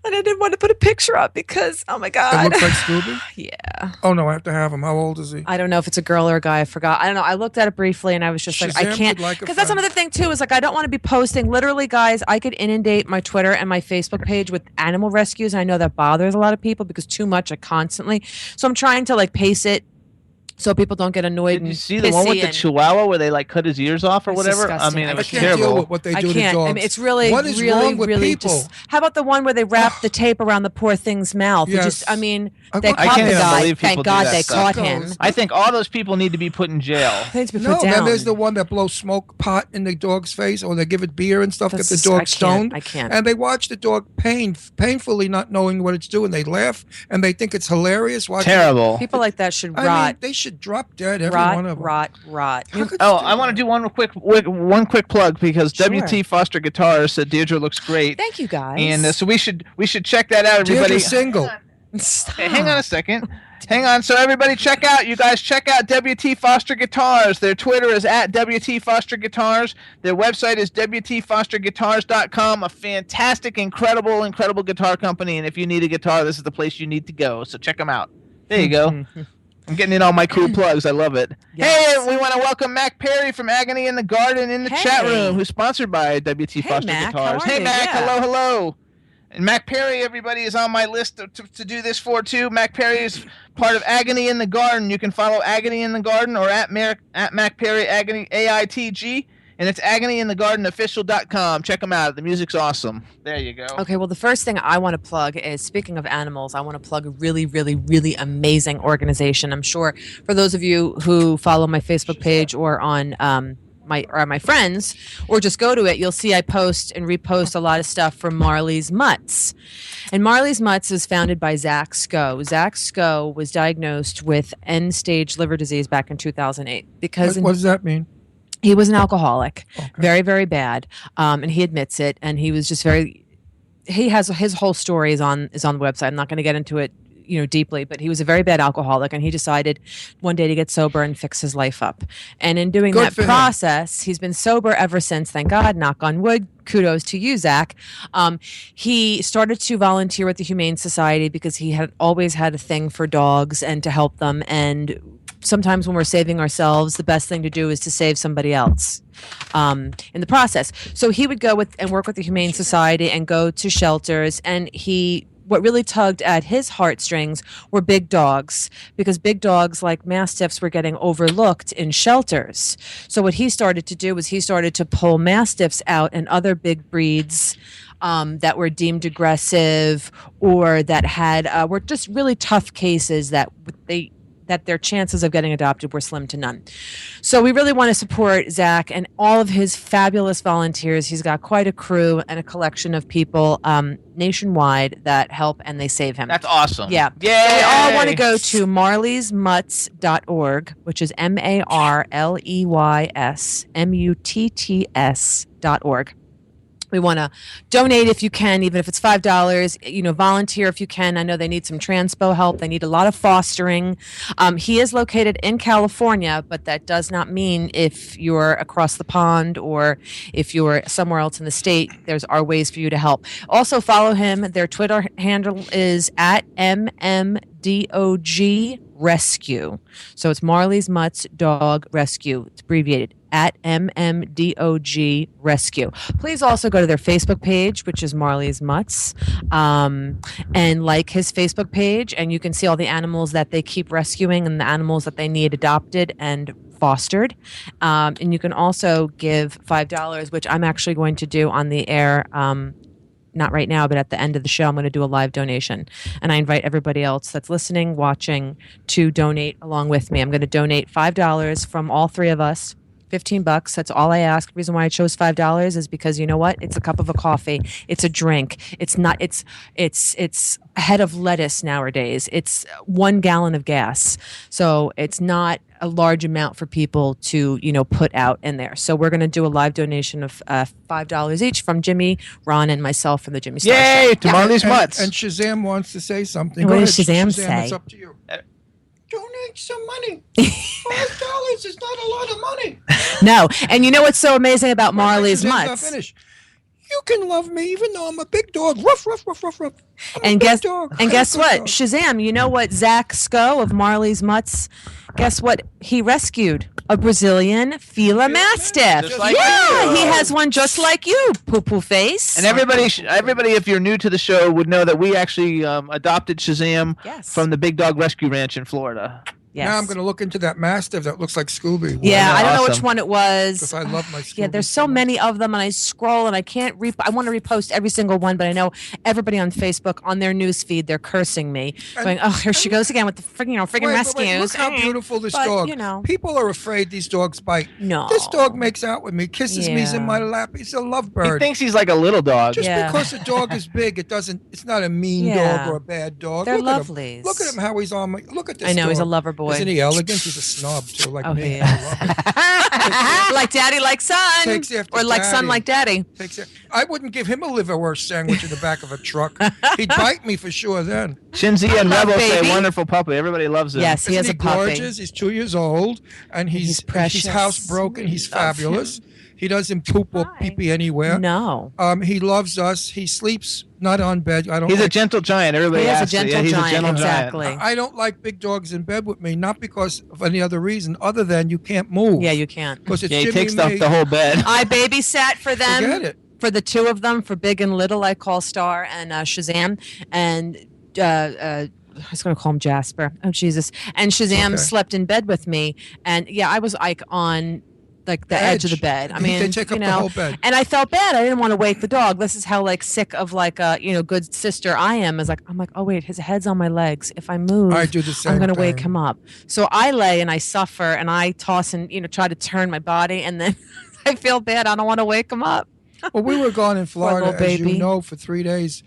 And I didn't want to put a picture up because, oh my It God. looks like Scooby? Yeah. Oh, no, I have to have him. How old is he? I don't know if it's a girl or a guy. I forgot. I don't know. I looked at it briefly and I was just like, I Shazam can't. would like a Because that's friend. another thing too. Is like I don't want to be posting. Literally, guys, I could inundate my Twitter and my Facebook page with animal rescues. And I know that bothers a lot of people because too much constantly. So I'm trying to like pace it so people don't get annoyed. Did and you see the one with pissy the and- Chihuahua where they like cut his ears off or It's whatever? disgusting. I mean, I it was can't deal terrible. with what they I do to can't. dogs. I mean, it's really, What is really, wrong with really people? just. How about the one where they wrap the tape around the poor thing's mouth? It Yes. Just, I mean, I they can't caught the even guy. believe people Thank do God that they stuff. caught him. Sickos. I think all those people need to be put in jail. They need to be No, put down. then there's the one that blows smoke pot in the dog's face, or they give it beer and stuff, That's get the just- dog I can't. stoned. I can't. And they watch the dog painfully not knowing what it's doing. They laugh and they think it's hilarious. Watching Terrible. People like that should I mean, rot. they should drop dead, every Rot, one of them. rot. How could Oh, you I want to do one quick plug because Sure. WT Foster Guitars said Deirdre looks great, Thank you, guys. and so we should check that out, everybody. Deirdre's single. Hey, hang on a second. Hang on. So everybody check out WT Foster Guitars. Their Twitter is at WT Foster Guitars. Their website is WTFosterGuitars.com. A fantastic, incredible guitar company. And if you need a guitar, this is the place you need to go. So check them out. There you go. I'm getting in all my cool plugs. I love it. Yes. Hey, we want to welcome Mac Perry from Agony in the Garden in the chat Hey. room, who's sponsored by WT Foster Mac, Guitars. how are Hey, you? Mac. Yeah. Hello. And Mac Perry, everybody, is on my list to do this for, too. Mac Perry is part of Agony in the Garden. You can follow Agony in the Garden or at Mac Perry Agony, AITG. And it's agonyinthegardenofficial.com. Check them out. The music's awesome. There you go. Okay, well, the first thing I want to plug is, speaking of animals, I want to plug a really, really, really amazing organization. I'm sure for those of you who follow my Facebook page or on my friends, or just go to it, you'll see I post and repost a lot of stuff from Marley's Mutts. And Marley's Mutts is founded by Zach Sco. Zach Sco was diagnosed with end-stage liver disease back in 2008 because What does that mean? he was an alcoholic, Okay. very, very bad, and he admits it. And he was just he has his whole story is on the website. I'm not going to get into it, deeply, but he was a very bad alcoholic, and he decided one day to get sober and fix his life up. And in doing Good that for him. process, he's been sober ever since. Thank God. Knock on wood. Kudos to you, Zach. He started to volunteer with the Humane Society because he had always had a thing for dogs and to help them, and sometimes when we're saving ourselves, the best thing to do is to save somebody else in the process. So he would go with and work with the Humane Society and go to shelters, and what really tugged at his heartstrings were big dogs, because big dogs like Mastiffs were getting overlooked in shelters. So what he started to do was he started to pull Mastiffs out and other big breeds that were deemed aggressive or that had were just really tough cases that their chances of getting adopted were slim to none. So we really want to support Zach and all of his fabulous volunteers. He's got quite a crew and a collection of people nationwide that help and they save him. That's awesome. Yeah. Yay! So we all want to go to marleysmutts.org, which is MarleysMutts.org. We want to donate if you can, even if it's $5. Volunteer if you can. I know they need some transpo help. They need a lot of fostering. He is located in California, but that does not mean if you're across the pond or if you're somewhere else in the state, are ways for you to help. Also follow him. Their Twitter handle is at MMDOG Rescue. So it's Marley's Mutts Dog Rescue. It's abbreviated at MMDOG Rescue. Please also go to their Facebook page, which is Marley's Mutts, and like his Facebook page, and you can see all the animals that they keep rescuing and the animals that they need adopted and fostered. And you can also give $5, which I'm actually going to do on the air. Not right now, but at the end of the show, I'm going to do a live donation. And I invite everybody else that's listening, watching, to donate along with me. I'm going to donate $5 from all three of us. $15. That's all I ask. The reason why I chose $5 is because you know what? It's a cup of a coffee. It's a drink. It's not. It's a head of lettuce nowadays. It's 1 gallon of gas. So it's not a large amount for people to put out in there. So we're going to do a live donation of $5 each from Jimmy, Ron, and myself from the Jimmy Star Show. Yay! To Marley's Mutts. And Shazam wants to say something. What Go does ahead, Shazam say? It's up to you. Donate some money. $5 is not a lot of money. No. And you know what's so amazing about Marley's Shazam's not Mutts? finished. You can love me even though I'm a big dog. Ruff, ruff, ruff, ruff, ruff. And guess what? Shazam, you know what Zach Sco of Marley's Mutts, guess what he rescued? A Brazilian Fila Mastiff. Just like yeah, you. he has one just like you, poo-poo face. And everybody, if you're new to the show, would know that we actually adopted Shazam from the Big Dog Rescue Ranch in Florida. Yes. Now I'm going to look into that Mastiff that looks like Scooby. Yeah, I don't know which one it was. Because I love my Scooby. Yeah, there's so many of them, and I scroll, and I can't I want to repost every single one, but I know everybody on Facebook, on their news feed, they're cursing me, going, "Oh, here she goes again with the freaking rescues." Look how beautiful this But, dog. People are afraid these dogs bite. No, this dog makes out with me, kisses me, he's in my lap. He's a lovebird. He thinks he's like a little dog. Just because a dog is big, it's not a mean dog or a bad dog. They're look lovelies. Look at him, how he's on my. Look at this. I know dog. he's a lover boy. Isn't he elegant? He's a snob too, like me. He is. Like daddy, like son, Takes after or like son, daddy. like daddy. I wouldn't give him a liverwurst sandwich in the back of a truck. He'd bite me for sure then. Shinzi and love Rebel say baby. wonderful puppy. Everybody loves him. Yes, he Isn't has a puppy. Gorgeous? He's 2 years old, and he's precious. housebroken. He's Love fabulous. He doesn't poop or pee pee anywhere. No. He loves us. He sleeps not on bed. He's a gentle giant. Everybody He is a asks. gentle he's giant, a gentle exactly. giant. I don't like big dogs in bed with me, not because of any other reason other than you can't move. Yeah, you can't. Because it's Yeah, he Jimmy takes and me. the whole bed. I babysat for them. Forget it. For the two of them, for Big and Little, I call Star and Shazam, and I was going to call him Jasper. Oh Jesus! And Shazam slept in bed with me, and yeah, I was like on like the edge of the bed. I mean, they take up the whole bed. And I felt bad. I didn't want to wake the dog. This is how like sick of like a good sister I am. I'm like, oh wait, his head's on my legs. If I move, I do the same I'm going to wake thing. him up. So I lay and I suffer and I toss and try to turn my body, and then I feel bad. I don't want to wake him up. Well, we were gone in Florida, little as you baby. know, for 4 days,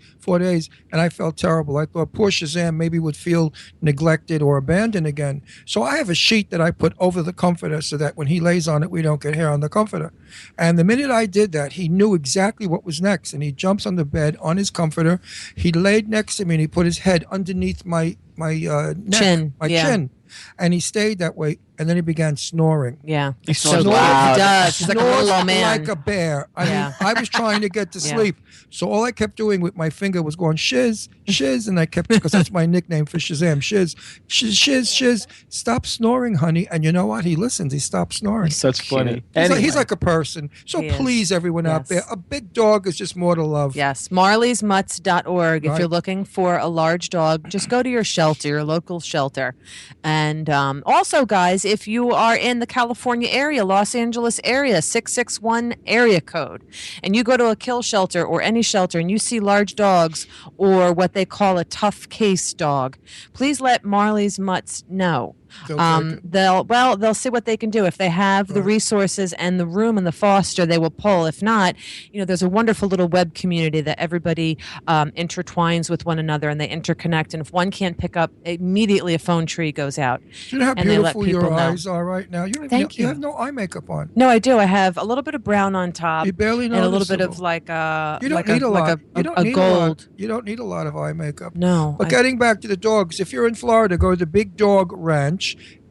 and I felt terrible. I thought poor Shazam maybe would feel neglected or abandoned again. So I have a sheet that I put over the comforter so that when he lays on it, we don't get hair on the comforter. And the minute I did that, he knew exactly what was next, and he jumps on the bed on his comforter. He laid next to me, and he put his head underneath my neck, Chin, my yeah. chin. And he stayed that way. and then he began snoring. Yeah. He snores Snores- loud. He does. He's like a Snores little old man. like a bear. I mean, I was trying to get to Yeah. sleep, so all I kept doing with my finger was going shiz, shiz, and I kept, because that's my nickname for Shazam, shiz, shiz, shiz, shiz. Stop snoring, honey. And you know what? He listens. He stopped snoring. That's funny. He's like a person. So He is. please, everyone out there, a big dog is just more to love. Yes, marleysmutts.org. If Right. you're looking for a large dog, just go to your shelter, your local shelter. And also, guys, if you are in the California area, Los Angeles area, 661 area code, and you go to a kill shelter or any shelter and you see large dogs or what they call a tough case dog, please let Marley's Mutts know. They'll see what they can do. If they have the resources and the room and the foster, they will pull. If not, there's a wonderful little web community that everybody intertwines with one another and they interconnect. And if one can't pick up, immediately a phone tree goes out. Do you know how and they let beautiful people your know. eyes are right now? Thank You you. have no eye makeup on. No, I do. I have a little bit of brown on top. You barely and a little bit noticeable. of like a You don't like need a lot. like You don't a need a lot. gold. You don't need a lot of eye makeup. No. But getting back to the dogs, if you're in Florida, go to the Big Dog Ranch.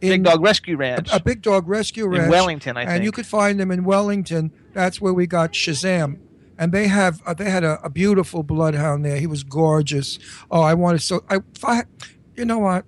Big Dog Rescue Ranch. A Big Dog Rescue Ranch. In Wellington, I And think. you could find them in Wellington. That's where we got Shazam. And they had a beautiful bloodhound there. He was gorgeous. Oh, you know what?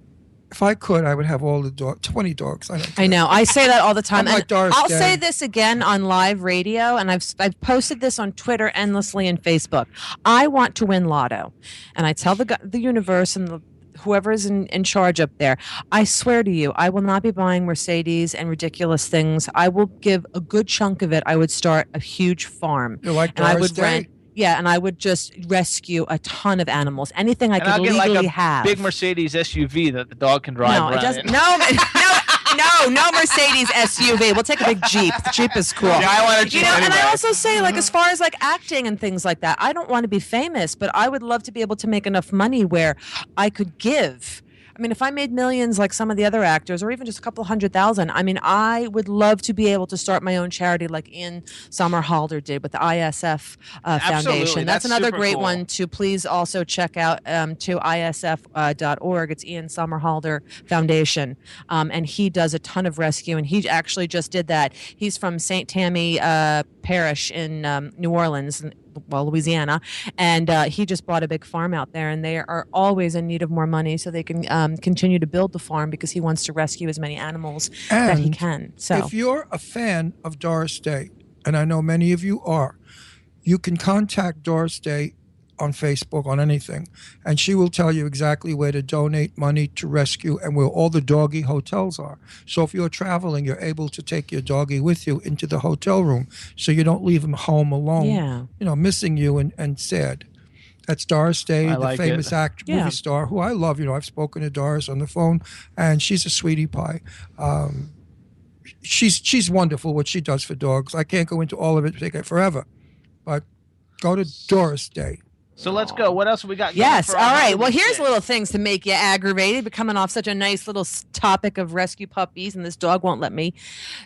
If I could, I would have all the dogs, 20 dogs. I know. I say that all the time. I'm like And Doris I'll Day. say this again on live radio, and I've posted this on Twitter endlessly and Facebook. I want to win Lotto, and I tell the universe and whoever is in charge up there, I swear to you, I will not be buying Mercedes and ridiculous things. I will give a good chunk of it. I would start a huge farm. You're like and I Doris would Day. rent. Yeah, and I would just rescue a ton of animals, anything I And could I'll get legally like a have. big Mercedes SUV that the dog can drive No, around it doesn't. in. No Mercedes SUV. We'll take a big Jeep. The Jeep is cool. Yeah, I want a Jeep And I anyway. also say, like, as far as like acting and things like that, I don't want to be famous, but I would love to be able to make enough money where I could give. I mean, if I made millions like some of the other actors, or even just a couple $100,000, I mean, I would love to be able to start my own charity like Ian Somerhalder did with the ISF Foundation. That's another super great cool. one to please also check out to isf.org. It's Ian Somerhalder Foundation. And he does a ton of rescue, and he actually just did that. He's from St. Tammy Parish in New Orleans, Louisiana, and he just bought a big farm out there, and they are always in need of more money so they can continue to build the farm because he wants to rescue as many animals that he And can. So if you're a fan of Doris Day, and I know many of you are, you can contact Doris Day on Facebook, on anything, and she will tell you exactly where to donate money to rescue and where all the doggy hotels are. So if you're traveling, you're able to take your doggy with you into the hotel room so you don't leave him home alone, Yeah. missing you and sad. That's Doris Day, I the like famous it. actor, Yeah. movie star, who I love. I've spoken to Doris on the phone, and she's a sweetie pie. She's wonderful what she does for dogs. I can't go into all of it, take it forever, but go to Doris Day. So let's go. What else have we got? going yes, for all our right. Hollywood Well, here's shit? little things to make you aggravated. We're coming off such a nice little topic of rescue puppies, and this dog won't let me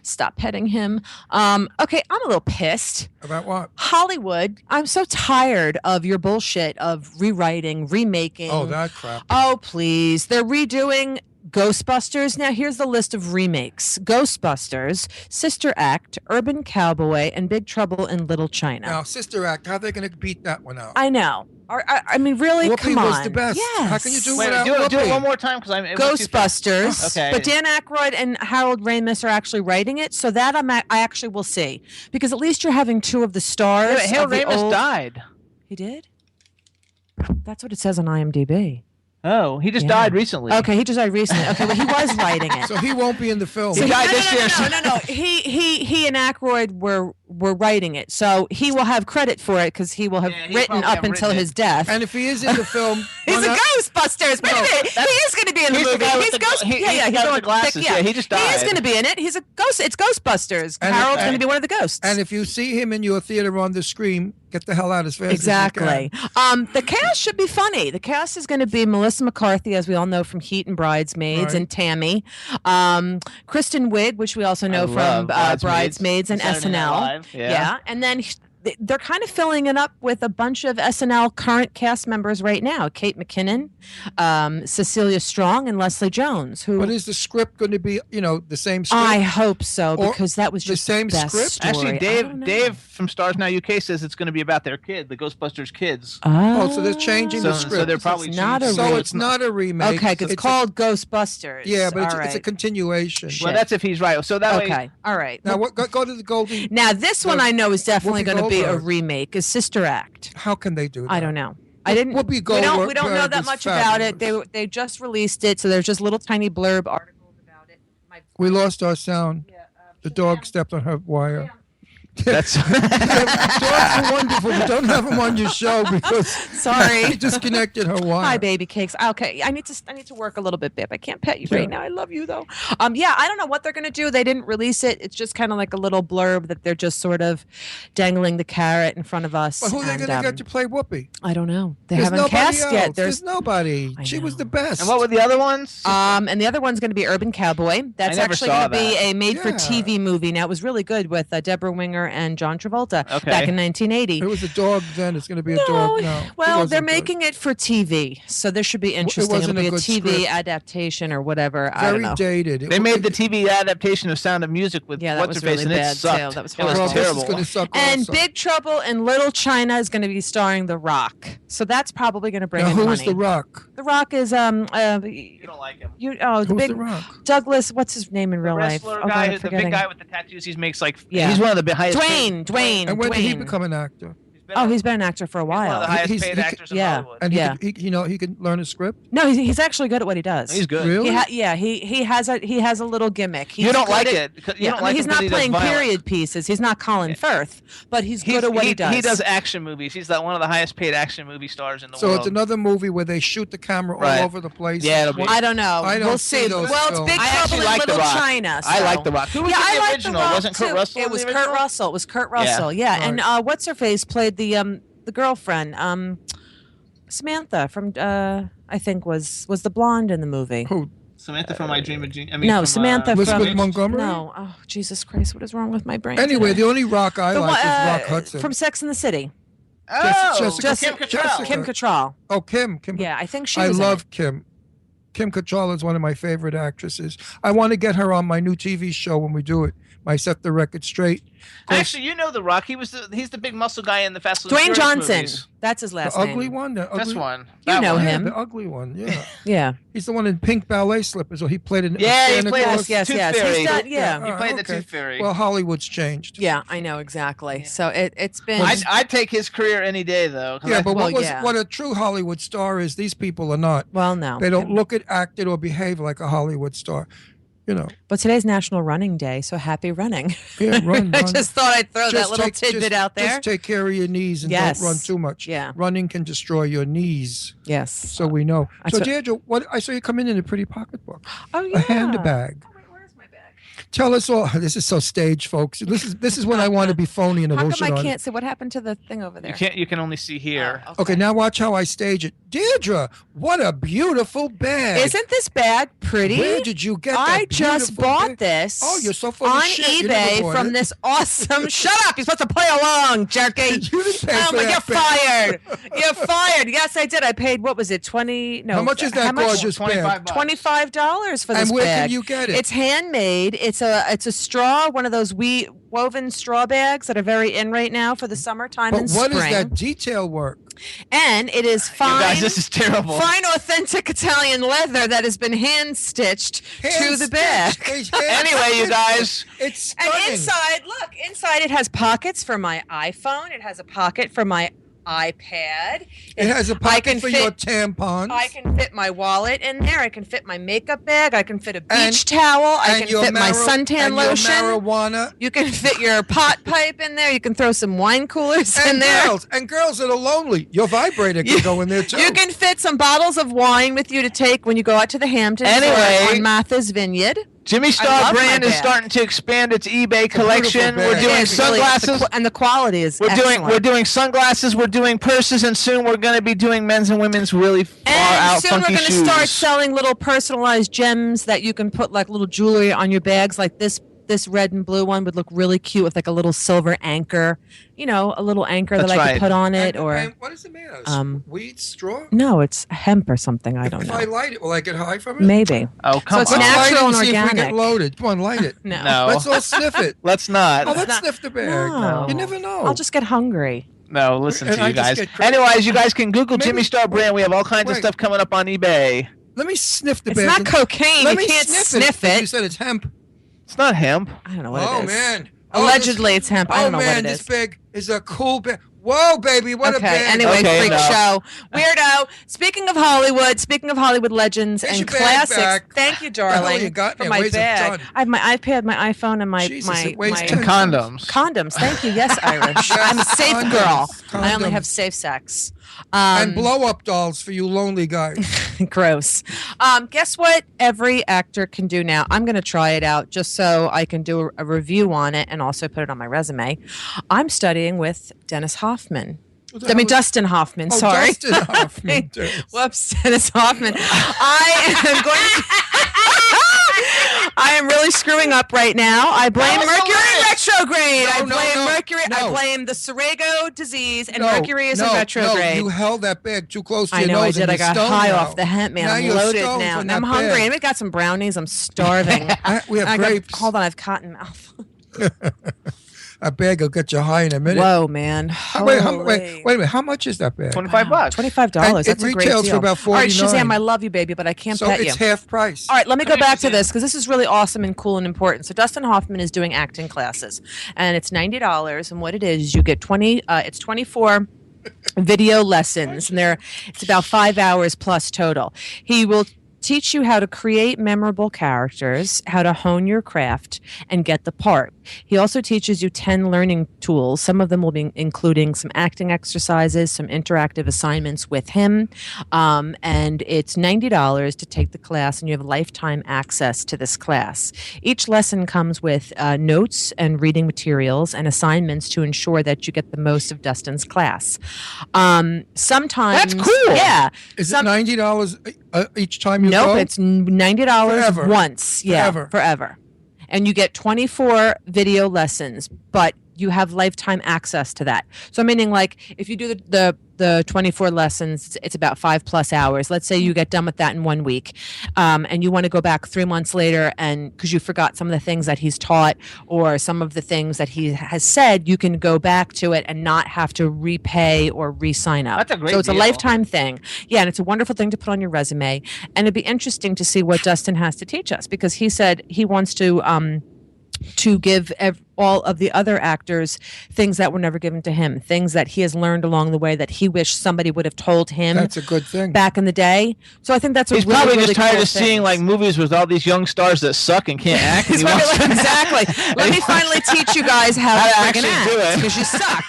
stop petting him. Okay, I'm a little pissed. About what? Hollywood, I'm so tired of your bullshit of rewriting, remaking. Oh, that crap. Oh, please. They're redoing Ghostbusters. Now, here's the list of remakes. Ghostbusters, Sister Act, Urban Cowboy, and Big Trouble in Little China. Now, Sister Act, how are they going to beat that one out? I know. I mean, really, Whoopi come on. was the best. Yes. How can you do Wait, without do it Whoopi? one more time because I'm it went too fast. Ghostbusters. Okay. But Dan Aykroyd and Harold Ramis are actually writing it, so that I actually will see. Because at least you're having two of the stars. Yeah, but Harold of the Ramis old- died. He did? That's what it says on IMDb. Oh, he just Yeah. died recently. Okay, he just died recently. Okay, well, he was writing it. So he won't be in the film. He died this year. No. He and Aykroyd were writing it, so he will have credit for it because he will have Yeah, he written probably up have until written his it. death. And if he is in the film, He's why a not- Ghostbusters. Wait a minute. He is going to be in the He's the movie. guy with He's the Ghost. gla- he- yeah, he's yeah. the guy He's with the glasses. Yeah, he just He is died. going to be in it. He's a ghost. It's Ghostbusters. And Harold's if- going to be one of the ghosts. And if you see him in your theater on the screen, get the hell out as fast Exactly. as you can. The cast should be funny. The cast is going to be Melissa McCarthy, as we all know from Heat and Bridesmaids, Right. and Tammy. Kristen Wiig, which we also know I from love Bridesmaids. Bridesmaids and Saturday Night SNL. Live, yeah. And then they're kind of filling it up with a bunch of SNL current cast members right now. Kate McKinnon, Cecilia Strong, and Leslie Jones. Who? But is the script going to be, the same script? I hope so, Or because that was the just same best script? story. Actually, I Dave don't know. Dave from Stars Now UK says it's going to be about their kid, the Ghostbusters kids. Oh, so they're changing the So script. they're probably It's not a changing- So it's not a remake. Okay, 'cause it's called Ghostbusters. Yeah, but All it's a right. continuation. Well, that's if he's right. So that way. Okay, all right. Now, go to the Goldie. Now, this one I know is definitely Whoopi going to be a Goldberg. remake, is Sister Act. How can they do that? I don't know. I didn't. Whoopi We don't know Goldberg that is much about it. fabulous. They just released it, so there's just little tiny blurb articles about it. We lost our sound. The dog stepped on her wire. That's Dogs are wonderful, but don't have them on your show because Sorry. he disconnected her wire. Hi, baby cakes. Okay, I need to work a little bit, babe. I can't pet you right now. I love you though. Yeah, I don't know what they're gonna do. They didn't release it. It's just kind of like a little blurb that they're just sort of dangling the carrot in front of us. But who are they and, going to get to play Whoopi? I don't know. They There's haven't nobody cast else. yet. There's nobody. She was the best. And what were the other ones? And the other one's going to be Urban Cowboy. That's I never actually saw going to be that. a made-for-TV movie. Now, it was really good with Deborah Winger and John Travolta Okay. back in 1980. It was a dog then. It's going to be a dog now. It Well, wasn't they're good. making it for TV, so this should be interesting. wasn't It'll a be a good TV script. adaptation or whatever. I don't Very know. dated. They made the TV adaptation of Sound of Music with Yeah, that what's was her face, really and bad, it sucked. too. That was It was horrible. This terrible. is going to suck And also. Big Trouble in Little China is going to be starring The Rock, so that's probably going to bring Now, in who money. is The Rock? The Rock is You don't like him. the Who's big The Rock? Douglas. What's his name in real life? Wrestler Oh, guy, God, I'm the forgetting. big guy with the tattoos. He makes like Yeah. he's one of the highest. Dwayne. And when did he Dwayne. become an actor? Oh, he's been an actor for a One of while. the highest He's- paid he- actors in yeah. Hollywood. And Yeah. he can learn a script. No, he's actually good at what he does. He's good. Really? He has a little gimmick. He's You don't good like at- it. 'Cause you Yeah, don't I mean, like he's him 'cause not he does playing violence. period pieces. He's not Colin Firth, but he's good at what he does. He does action movies. He's one of the highest paid action movie stars in the So world. it's another movie where they shoot the camera Right. all over the place. Yeah, it'll be- I don't know. I don't we'll see see. those Well, it's films. Big I Trouble actually in like The Little Rock. China. I so- like The Rock. Who was yeah, in the I like original? The Rock Wasn't Kurt too. Russell It in was the Kurt original? Russell. It was Kurt Russell. Yeah, and what's her face played the girlfriend. Samantha from I think was the blonde in the movie. Who? Samantha from I Dream of Jeannie. I mean, No, from, Samantha Elizabeth from Montgomery? No, oh Jesus Christ, what is wrong with my brain? Anyway, today? the only Rock I The like one- is Rock Hudson. from Sex and the City. Oh, Jessica- Kim Cattrall. Jessica. Kim Cattrall. Oh, Kim. Yeah, I think she I was in it. love Kim. Kim Cattrall is one of my favorite actresses. I want to get her on my new TV show when we do it. My Set the Record Straight. Actually, you know The Rock. He's the big muscle guy in the Fast and the Dwayne Furious Johnson. movies. That's his The last name. ugly one? The ugly This one. You That know one. Yeah, him. the ugly one, yeah. Yeah. He's the one in pink ballet slippers, or he played in Yeah, he Santa played Claus. Yes, Tooth yes. Fairy. He's done, yeah. He played the okay. Tooth Fairy. Well, Hollywood's changed. Yeah, I know exactly. So it's been. I'd take his career any day, though. 'cause Yeah, I- but Well, what a true Hollywood star is, these people are not. well, no. They don't look at, acted, or behave like a Hollywood star. You know. But today's National Running Day, so happy running. Yeah, run. I just thought I'd throw that Just little take- tidbit out there. Just take care of your knees and Yes. don't run too much. Yeah. Running can destroy your knees. Yes. So we know. I So took- Deirdre, what I saw you come in a pretty pocketbook, Oh yeah. a handbag. Oh, wait, where's my bag? Tell us all. This is so staged, folks. This is when I want to be phony and How come emotional. I can't see what happened to the thing over there? You can only see here. Oh, Okay, now watch how I stage it. Deirdre, what a beautiful bag. Isn't this bag pretty? Where did you get that I just beautiful bought bag? this. Oh, you're so full of on shit. You never eBay bought from it. this awesome. Shut up! You're supposed to play along, jerky. You didn't pay Oh for my! that You're bag. fired. You're fired. Yes, I did. I paid. What was it? 20? No. How much is that gorgeous bag? $25. $25 for this And where bag. can you get it? It's handmade. It's a straw, one of those woven straw bags that are very in right now for the summertime But and what spring. is that detail work? And it is You fine. guys, this is terrible. Fine, authentic Italian leather that has been hand stitched to the bag. Anyway, you guys. It's And stunning. inside it has pockets for my iPhone. It has a pocket for my iPad. It has a I pocket can for fit- your tampons. I can fit my wallet in there. I can fit my makeup bag. I can fit a beach And- towel. I and can your fit my mari- suntan and your lotion. marijuana. You can fit your pot pipe in there. You can throw some wine coolers in And there. girls that are lonely. Your vibrator can go in there too. You can fit some bottles of wine with you to take when you go out to the Hamptons Anyway. or on Martha's Vineyard. Jimmy I Star love brand my is bag. starting to expand its eBay collection. bag. We're It doing is really- sunglasses. and the quality is excellent. We're doing sunglasses. We're doing purses, and soon we're going to be doing men's and women's really far out And soon we're funky going to shoes. start selling little personalized gems that you can put like little jewelry on your bags, like this this red and blue one would look really cute with like a little silver anchor, a little anchor That's that I right. could put on it. And what is it made of? Wheat straw? No, it's hemp or something. I don't If know. I light it, will I get high from it? Maybe. Oh, come it's on. Let's light it natural and and see if we organic. get loaded. Come on, light it. No. Let's all sniff it. Let's not. Oh, let's sniff the bag. No. You never know. I'll just get hungry. No, listen And to I you just guys. get crazy. Anyways, you guys can Google Maybe- Jimmy Star brand. We have all kinds of Wait. stuff coming up on eBay. Let me sniff the It's bag. not cocaine. Let You me can't sniff it. it. You said it's hemp. It's not hemp. I don't know what Oh, it is. man. Allegedly, it's hemp. I don't know man, what it this is. bag is a cool bag. Whoa, baby, what a Okay. bag. Anyway, Okay, freak no. show, weirdo. Speaking of Hollywood legends Here's and your bag classics. back. Thank you, The hell darling, you got for there? my Weighs a bag. ton. I have my iPad, my iPhone, and my Jesus, it weighs my 10 And condoms. condoms. Thank you. Yes, Irish. I'm a safe condoms, girl. I only condoms. have safe sex. And blow-up dolls for you lonely guys. Gross. Guess what every actor can do now? I'm going to try it out just so I can do a review on it and also put it on my resume. I'm studying with Dennis Hoffman. Dustin Hoffman, Oh, sorry. Dustin Hoffman. Whoops, Dennis Hoffman. I am really screwing up right now. I blame Mercury retrograde. I blame Mercury. I blame the Serago disease, and Mercury is in retrograde. No, you held that bag too close to I your know I nose. did. and I you're got stoned high now. off the hemp, man. Now I'm you're loaded stoned now. from I'm that hungry. bag. And we got some brownies. I'm starving. We have grapes. Hold on, I've cotton mouth. That bag will get you high in a minute. Whoa, man. Wait, Holy. wait a minute. How much is that bag? $25. $25. And That's it a great retails deal. for about All right, $49. Shazam, I love you, baby, but I can't So pet it's you. half price. All right, let me go back to this because this is really awesome and cool and important. So Dustin Hoffman is doing acting classes, and it's $90. And what it is you get 24 video lessons, and it's about 5 hours plus total. He will teach you how to create memorable characters, how to hone your craft, and get the part. He also teaches you 10 learning tools. Some of them will be including some acting exercises, some interactive assignments with him. And it's $90 to take the class, and you have lifetime access to this class. Each lesson comes with notes and reading materials and assignments to ensure that you get the most of Dustin's class. Sometimes... That's cool. Yeah. Is it $90 each time you go? Nope, it's $90 Forever. once. Yeah, Forever. And you get 24 video lessons, but you have lifetime access to that. So meaning like if you do the 24 lessons, it's about 5+ hours. Let's say you get done with that in 1 week, and you want to go back 3 months later, and because you forgot some of the things that he's taught or some of the things that he has said, you can go back to it and not have to repay or re-sign up. That's a great So it's deal. a lifetime thing. Yeah, and it's a wonderful thing to put on your resume. And it'd be interesting to see what Dustin has to teach us because he said he wants to give all of the other actors things that were never given to him, things that he has learned along the way that he wished somebody would have told him. That's a good thing. Back in the day. So I think that's a He's really, probably really just tired cool of seeing thing. like movies with all these young stars that suck and can't act. and He's he probably wants like, to- exactly. Let me finally teach you guys how to actually friggin' act do it. because you suck.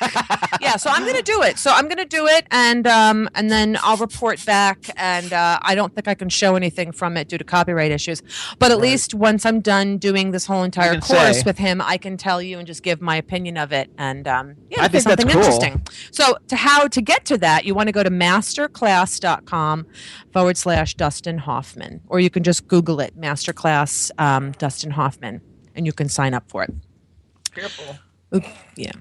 Yeah, so I'm going to do it. So I'm going to do it, and then I'll report back. And I don't think I can show anything from it due to copyright issues. But at least once I'm done doing this whole entire can course say. with him, I can tell you and just give my opinion of it. And I it'll be think that's something cool. interesting. So how to get to that, you want to go to masterclass.com/Dustin Hoffman, or you can just Google it, Masterclass Dustin Hoffman, and you can sign up for it. Careful. Yeah.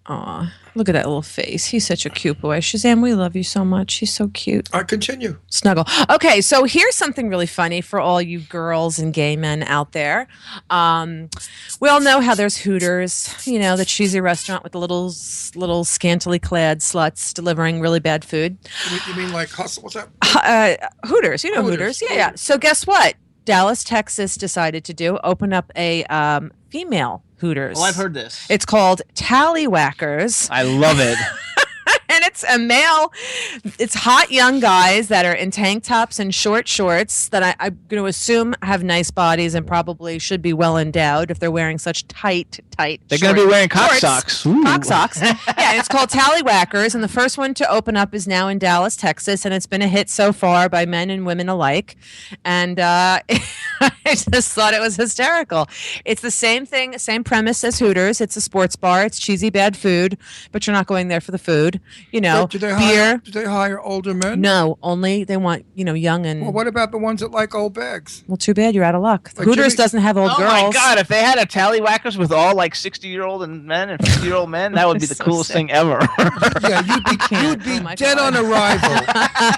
Aw, look at that little face. He's such a cute boy. Shazam, we love you so much. He's so cute. I continue. Snuggle. Okay, so here's something really funny for all you girls and gay men out there. We all know how there's Hooters, the cheesy restaurant with the little scantily clad sluts delivering really bad food. You mean like hustle? What's that? Hooters. You know Hooters. Yeah. So guess what? Dallas, Texas decided to open up a female Hooters. Oh, I've heard this. It's called Tallywhackers. I love it. And it's a male, it's hot young guys that are in tank tops and short shorts that I'm going to assume have nice bodies and probably should be well endowed if they're wearing such tight They're going to be wearing cock shorts. socks. Ooh. Cock socks. Yeah, and it's called Tallywhackers, and the first one to open up is now in Dallas, Texas, and it's been a hit so far by men and women alike. And I just thought it was hysterical. It's the same thing, same premise as Hooters. It's a sports bar. It's cheesy, bad food, but you're not going there for the food. know, do they beer. Do they hire older men? No, only they want, young and. Well, what about the ones that like old bags? Well, too bad you're out of luck. Like Hooters Jimmy- doesn't have old Oh girls. my God! If they had a tallywhackers with all like 60-year-old men and 50-year-old men, that would be the So coolest sick. thing ever. Yeah, you'd be Oh my dead God. on arrival.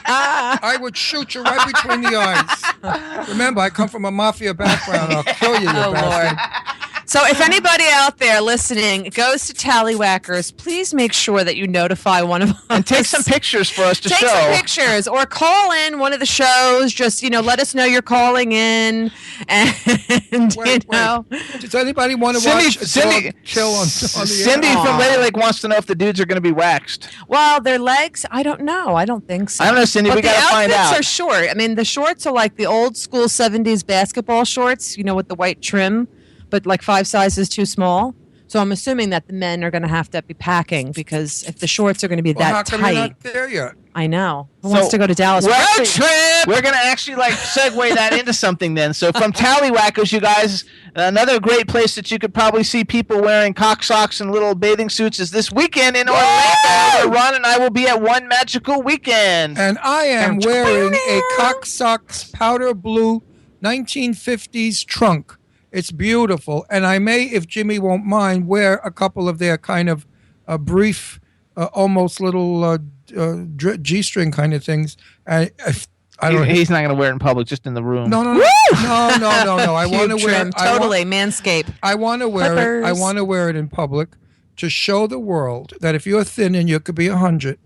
I would shoot you right between the eyes. Remember, I come from a mafia background. I'll kill you, you Oh, bastard. Lord. So if anybody out there listening goes to Tallywhackers, please make sure that you notify one of us. And take some pictures for us to Take show. some pictures or call in one of the shows. Just, let us know you're calling in. And, Wait. Does anybody want to watch a dog kill on the Cindy air? from LadyLake wants to know if the dudes are going to be waxed. Well, their legs, I don't know. I don't think so. I don't know, Cindy. But We got to find the out. outfits are short. I mean, the shorts are like the old school 70s basketball shorts, with the white trim, but like 5 sizes too small. So I'm assuming that the men are going to have to be packing because if the shorts are going to be Well, how that come you're tight. not there yet? I know. Who wants to go to Dallas? We're, Road actually- trip! we're going to actually segue that into something then. So from Tallywhackers, you guys, another great place that you could probably see people wearing cock socks and little bathing suits is this weekend in Orlando. Ron and I will be at One Magical Weekend. And I am wearing a cock socks powder blue 1950s trunk. It's beautiful. And I may, if Jimmy won't mind, wear a couple of their kind of brief, almost little G-string kind of things. I don't. He's not going to wear it in public, just in the room. No. I want to Cube wear trim, totally Manscaped. I want to wear it. I Clippers. want to wear it in public to show the world that if you're thin and you could be 100.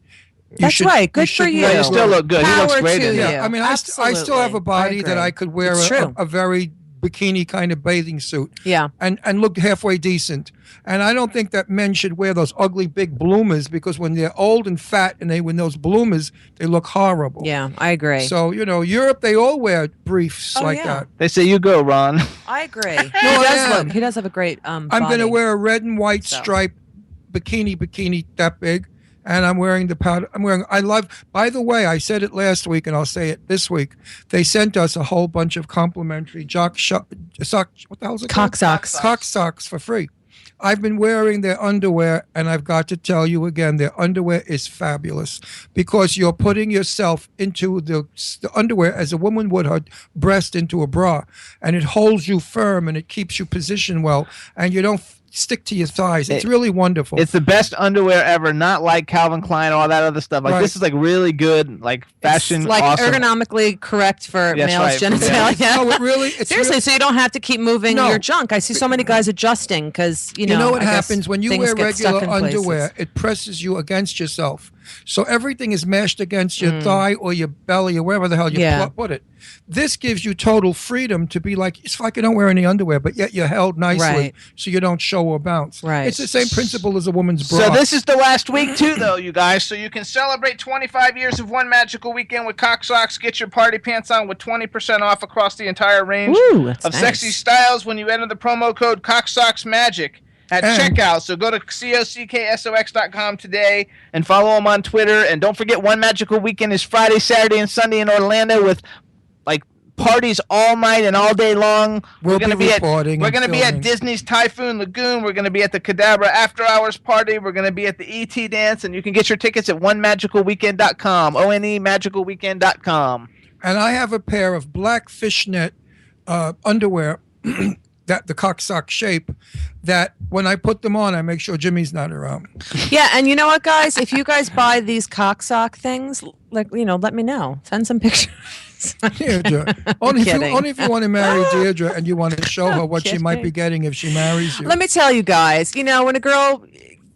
That's right. Good for you. But you still look good. He looks Power great to in you. it. Yeah, I mean, I still have a Absolutely. body I that agree. I could wear It's true. a very bikini kind of bathing suit. Yeah. And look halfway decent. And I don't think that men should wear those ugly big bloomers because when they're old and fat and when those bloomers, they look horrible. Yeah, I agree. So, Europe, they all wear briefs like yeah. that. They say you go, Ron. I agree. He I does am. look. He does have a great I'm going to body. wear a red and white So. striped bikini that big. And I'm wearing the powder. By the way, I said it last week and I'll say it this week. They sent us a whole bunch of complimentary what the hell is it Cock called? socks. Cock socks for free. I've been wearing their underwear, and I've got to tell you again, their underwear is fabulous because you're putting yourself into the underwear as a woman would her breast into a bra, and it holds you firm and it keeps you positioned well, and you don't stick to your thighs. It's really wonderful. It's the best underwear ever, not like Calvin Klein, all that other stuff. Like Right. this is like really good, like fashion, It's like awesome. ergonomically correct for That's male right. genitalia. No, it really. It's Seriously, really- so you don't have to keep moving No. your junk. I see so many guys adjusting because You know what I guess happens when you things wear get stuck regular in places. underwear? It presses you against yourself. So everything is mashed against your thigh or your belly or wherever the hell you Yeah. put it. This gives you total freedom to be like, it's like you don't wear any underwear, but yet you're held nicely Right. so you don't show or bounce. Right. It's the same principle as a woman's bra. So this is the last week too, though, you guys. So you can celebrate 25 years of One Magical Weekend with Cock Socks. Get your party pants on with 20% off across the entire range Ooh, that's of nice. sexy styles when you enter the promo code CockSocksMagic at And- checkout. So go to COCKSOX.com today and follow them on Twitter. And don't forget, One Magical Weekend is Friday, Saturday, and Sunday in Orlando with like parties all night and all day long. We'll We're going to be be reporting We're and going to be at filming. Disney's Typhoon Lagoon. We're going to be at the Cadabra After Hours Party. We're going to be at the ET Dance, and you can get your tickets at onemagicalweekend.com. ONEmagicalweekend.com. And I have a pair of black fishnet underwear that the cock sock shape that when I put them on, I make sure Jimmy's not around. Yeah, and you know what, guys? If you guys buy these cock sock things, let me know. Send some pictures. Deirdre. Only kidding. if you want to marry Deirdre and you want to show her what she might be kidding. getting if she marries you. Let me tell you guys, when a girl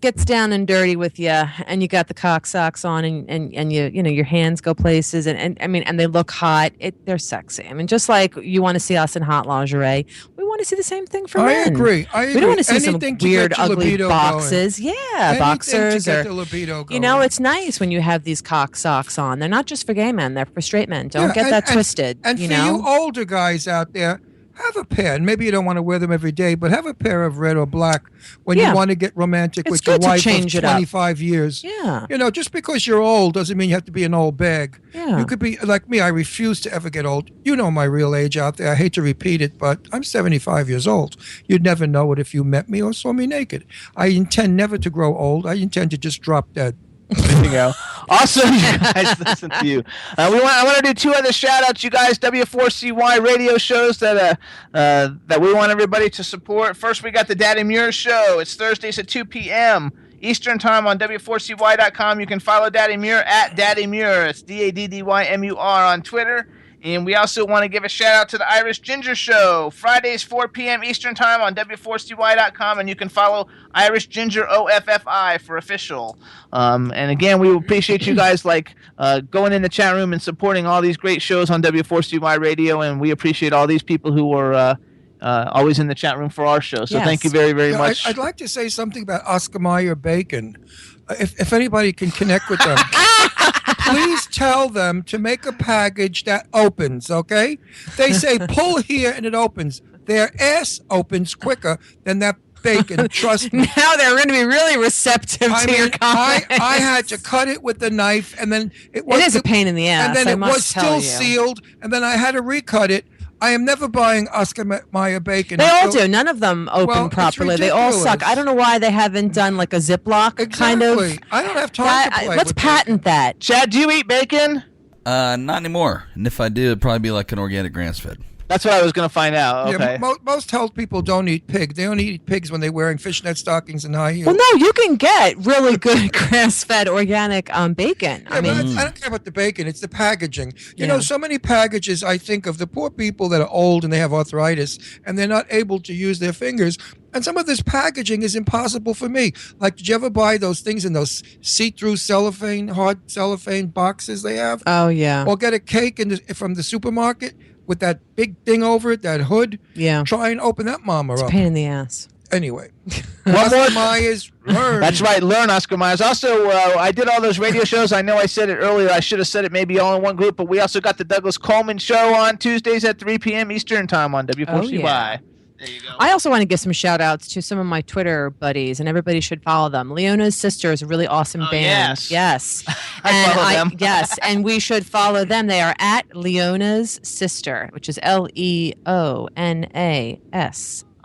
gets down and dirty with you and you got the cock socks on and your hands go places and they look hot, they're sexy. I mean, just like you want to see us in hot lingerie, we want to see the same thing for I men. agree. We don't want to see Anything some to weird, get your ugly libido boxes. going. Yeah, Anything boxers to get or the libido going. it's nice when you have these cock socks on. They're not just for gay men; they're for straight men. Don't Yeah, get that and- twisted. And for you older guys out there, have a pair. And maybe you don't want to wear them every day, but have a pair of red or black when Yeah. you want to get romantic It's with your good to wife change of it up. 25 years. Yeah. Just because you're old doesn't mean you have to be an old bag. Yeah. You could be like me. I refuse to ever get old. You know my real age out there. I hate to repeat it, but I'm 75 years old. You'd never know it if you met me or saw me naked. I intend never to grow old. I intend to just drop dead. There you go. Also, you guys listen to you. I want to do 2 other shout outs, you guys. W4CY radio shows that we want everybody to support. First, we got the Daddy Muir show. It's Thursdays at 2 p.m. Eastern time on W4CY.com. You can follow Daddy Muir at Daddy Muir. It's DADDYMUR on Twitter. And we also want to give a shout out to the Irish Ginger Show, Fridays 4 p.m. Eastern time on W4CY.com, and you can follow Irish Ginger OFFI for official. And again, we appreciate you guys going in the chat room and supporting all these great shows on W4CY Radio, and we appreciate all these people who are always in the chat room for our show. So thank you very, very much. I'd like to say something about Oscar Mayer Bacon. If anybody can connect with them. Please tell them to make a package that opens, okay? They say pull here and it opens. Their ass opens quicker than that bacon. Trust me. Now they're going to be really receptive to your comments. I had to cut it with the knife, and then it is a pain in the ass. And then I was still sealed, and then I had to recut it. I am never buying Oscar Mayer bacon. They all do. None of them open properly. They all suck. I don't know why they haven't done like a Ziploc kind of. I don't have time to play Let's patent that. Chad, do you eat bacon? Not anymore. And if I do, it'd probably be like an organic grass-fed. That's what I was going to find out. Okay. Yeah, most health people don't eat pig. They only eat pigs when they're wearing fishnet stockings and high heels. Well, no, you can get really good grass-fed organic bacon. Yeah, I don't care about the bacon. It's the packaging. You know, so many packages, I think of the poor people that are old and they have arthritis and they're not able to use their fingers. And some of this packaging is impossible for me. Like, did you ever buy those things in those see-through cellophane, hard cellophane boxes they have? Oh, yeah. Or get a cake from the supermarket with that big thing over it, that hood. Yeah. Try and open that mama up. It's a pain in the ass. Anyway. Oscar Myers, learn. That's right, learn, Oscar Myers. Also, I did all those radio shows. I know I said it earlier. I should have said it maybe all in one group, but we also got the Douglas Coleman Show on Tuesdays at 3 p.m. Eastern Time on W4CY. Oh, yeah. There you go. I also want to give some shout outs to some of my Twitter buddies, and everybody should follow them. Leona's Sister is a really awesome band. Yes. I follow them. Yes, and we should follow them. They are at Leona's Sister, which is LEONAS.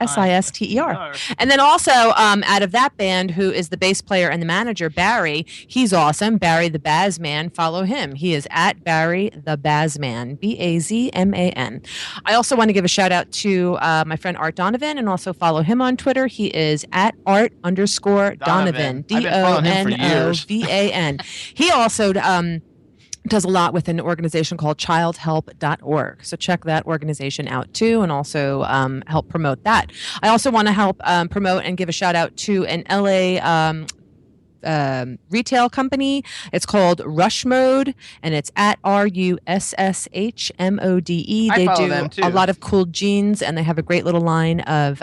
SISTER. And then also out of that band, who is the bass player and the manager, Barry. He's awesome. Barry the Bazman. Follow him. He is at Barry the Bazman. BAZMAN. I also want to give a shout out to my friend Art Donovan and also follow him on Twitter. He is at Art_Donovan. DONOVAN. He also does a lot with an organization called childhelp.org. So check that organization out too, and also help promote that. I also want to help promote and give a shout out to an LA retail company. It's called Rush Mode, and it's at RUSSHMODE. They do a lot of cool jeans, and they have a great little line of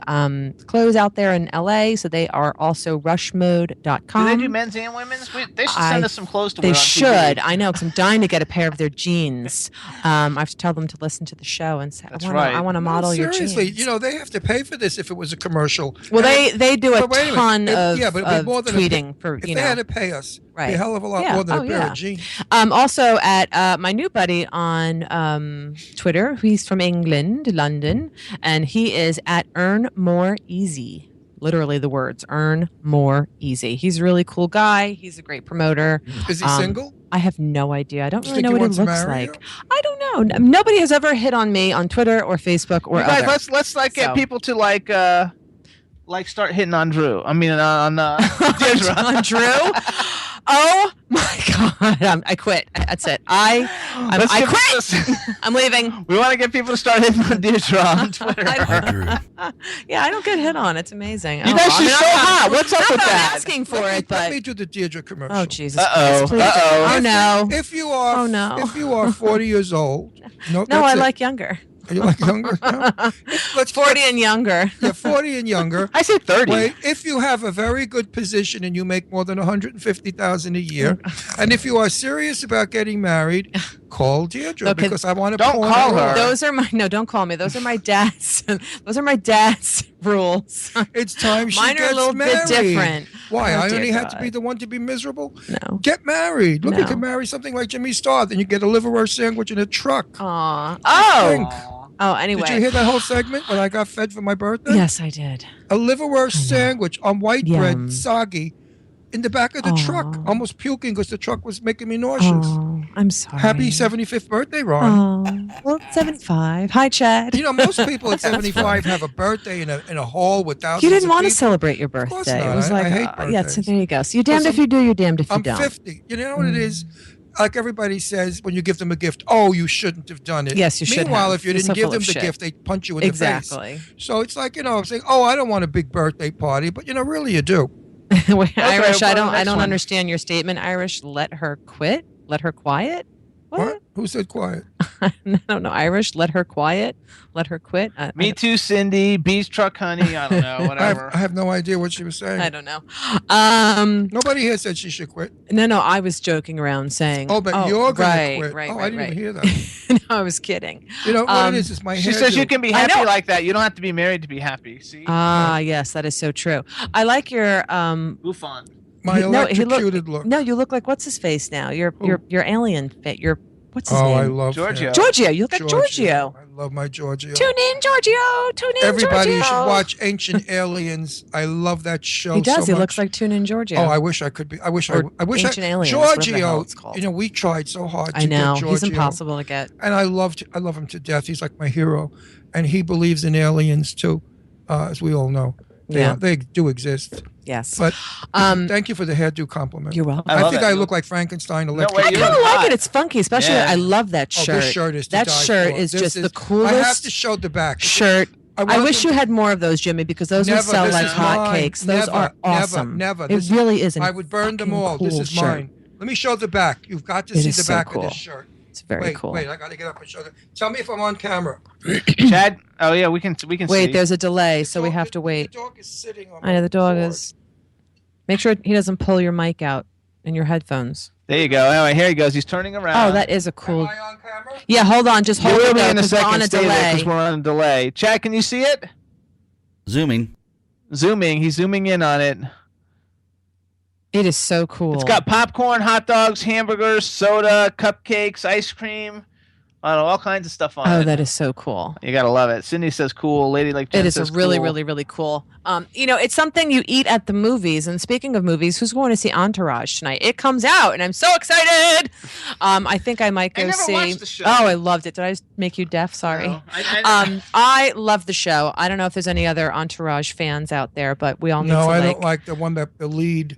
clothes out there in LA. So they are also rushmode.com. Do they do men's and women's? They should send us some clothes to wear. They should. I know, because I'm dying to get a pair of their jeans. I have to tell them to listen to the show and say, I want to model your jeans. Seriously, you know, they have to pay for this if it was a commercial. Well, they do a ton of more than tweeting for. If they had to pay us, right, a hell of a lot more than a pair of jeans. Also, at my new buddy on Twitter, he's from England, London, and he is at Earn More Easy. Literally the words, Earn More Easy. He's a really cool guy. He's a great promoter. Is he single? I have no idea. I don't really know what he looks like. I don't know. Nobody has ever hit on me on Twitter or Facebook or other. Guys, let's get people to start hitting on Drew. I mean, on on Drew. Oh my God! I quit. That's it. I quit. I'm leaving. We want to get people to start hitting on Deirdre on Twitter. Yeah, I don't get hit on. It's amazing. You guys are so hot. What's up with that? I'm asking for it, but let me do the Deirdre commercial. Oh Jesus! Oh no! If you are 40 years old, no, I like younger. You like younger? No? Let's 40 and younger. Yeah, 40 and younger. I said 30. Wait, if you have a very good position and you make more than $150,000 a year, and if you are serious about getting married, call Deirdre because I want to. Don't call her. Those are my don't call me. Those are my dad's. Those are my dad's rules. It's time she Mine gets are a little married. bit different. Why? Oh, I only dear have to be the one to be miserable. No. Get married. Look, you can marry something like Jimmy Starr, then you get a liverwurst sandwich in a truck. Aww. Anyway. Did you hear that whole segment when I got fed for my birthday? Yes, I did. A liverwurst sandwich on white bread, soggy, in the back of the truck, almost puking because the truck was making me nauseous. Oh, I'm sorry. Happy 75th birthday, Ron. Oh, well, 75. Hi, Chad. You know, most people at 75 have a birthday in a hall with thousands of You didn't want to people. celebrate your Of course birthday. not. It was like, I hate yeah, so birthdays. there you go. So you're damned if you do, you're damned if you I'm don't. 50. You know what it is? Like everybody says when you give them a gift, oh, you shouldn't have done it. Yes, you should Meanwhile, have. if you You're didn't so give full them of the shit. gift, they punch you in the Exactly. face. So it's like, I'm saying, oh, I don't want a big birthday party, but really you do. Wait, Irish, well, I next don't one. understand your statement, Irish. Let her quit? Let her quiet? What? Who said quiet? I don't know, Irish. Let her quiet? Let her quit? Me too, Cindy. Beach truck honey. I don't know. Whatever. I have no idea what she was saying. I don't know. Nobody here said she should quit. No, I was joking around saying. Oh, but you're going to right, quit. Right, I right, didn't right. even hear that. No, I was kidding. You know what it is? It's my She hairdo. says you can be happy like that. You don't have to be married to be happy. See? Ah, yes, that is so true. I like your Buffon. My no, he electrocuted look. No, you look like what's his face now? Your alien fit. Your what's his Oh, name? I love Giorgio. him. Giorgio. You look like Giorgio. I love my Giorgio. Tune in, Giorgio. Tune in, Everybody Giorgio. should watch Ancient Aliens. I love that show. He does. So He much. looks like Tune in, Giorgio. Oh, I wish I could be. I wish Or I wish Ancient Aliens, whatever the hell Giorgio. it's called. You know, we tried so hard to I know. get Giorgio. He's impossible to get. And I love him to death. He's like my hero, and he believes in aliens too, as we all know. They do exist. Yes. But thank you for the hairdo compliment. You're welcome. I think I look like Frankenstein. I kind of like it. It's funky, especially. Yeah. I love that Oh, shirt. this shirt is to that die shirt for. is This just is- the coolest. I have to show the back shirt. I want wish them- you had more of those, Jimmy, because those would Never, sell this like is mine. hotcakes. Those Never, are awesome. Never. It This- really is. I would burn them all. This cool is shirt. mine. Let me show the back. You've got to It see is the so back cool. of this shirt. It's very cool. Wait, I got to get up and show them. Tell me if I'm on camera. Chad. Oh yeah, we can Wait, see. there's a delay, so we have to wait. The dog is sitting on I know the dog floor. is. Make sure he doesn't pull your mic out in your headphones. There you go. Anyway, here he goes. He's turning around. Oh, that is a cool. Yeah, hold on. Just You hold will it be there in a 'cause we're second. on a Stay there delay. because we're on a delay. Chad, can you see it? Zooming. Zooming. He's zooming in on it. It is so cool. It's got popcorn, hot dogs, hamburgers, soda, cupcakes, ice cream. I don't know, all kinds of stuff on it. Oh, that is so cool. You gotta love it. Cindy says cool. LadyLake Jen It is says really, cool. really, really cool. It's something you eat at the movies. And speaking of movies, who's going to see Entourage tonight? It comes out, and I'm so excited. I think I might go I never see. watched the show. Oh, I loved it. Did I just make you deaf? Sorry. No, I love the show. I don't know if there's any other Entourage fans out there, but we all need No, to I like. don't like the one that the lead,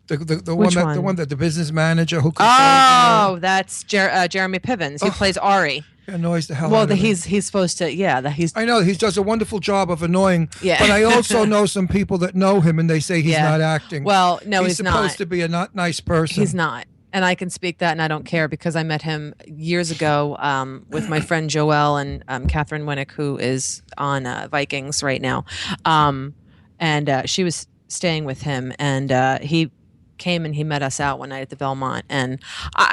the Which one one? the one that the business manager who Oh, that's Jeremy Pivens. He plays Ari. annoys the hell Well, out of me. he's supposed to. Yeah, he's. I know he does a wonderful job of annoying. Yeah. But I also know some people that know him and they say he's Yeah. not acting. Well, no, he's not. supposed to be a not nice person. He's not. And I can speak that, and I don't care because I met him years ago with my friend Joelle and Catherine Winnick, who is on Vikings right now. And she was staying with him, and he came and he met us out one night at the Belmont. And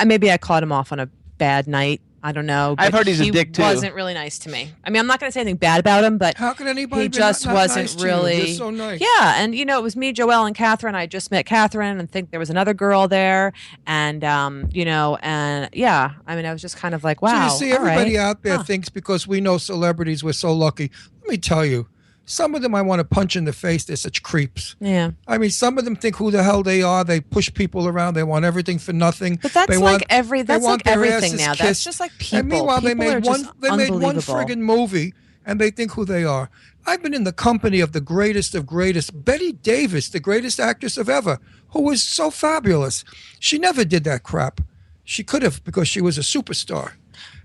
maybe I caught him off on a bad night. I don't know. I've but heard he's a dick, too. He wasn't really nice to me. I mean, I'm not going to say anything bad about him, but how could anybody he be just not wasn't nice to you? really. You're so nice. Yeah, and it was me, Joelle, and Catherine. I just met Catherine, and think there was another girl there, and and yeah, I mean, I was just kind of like, wow. So you see, all everybody right. out there thinks because we know celebrities, we're so lucky. Let me tell you, some of them I want to punch in the face. They're such creeps. Yeah. I mean, some of them think who the hell they are. They push people around. They want everything for nothing. But that's they like want, every. they That's want like their everything asses now. That's kissed. just like people. And meanwhile, people they are made one. just They made one unbelievable. friggin' movie, and they think who they are. I've been in the company of the greatest of greatest, Betty Davis, the greatest actress of ever, who was so fabulous. She never did that crap. She could have because she was a superstar,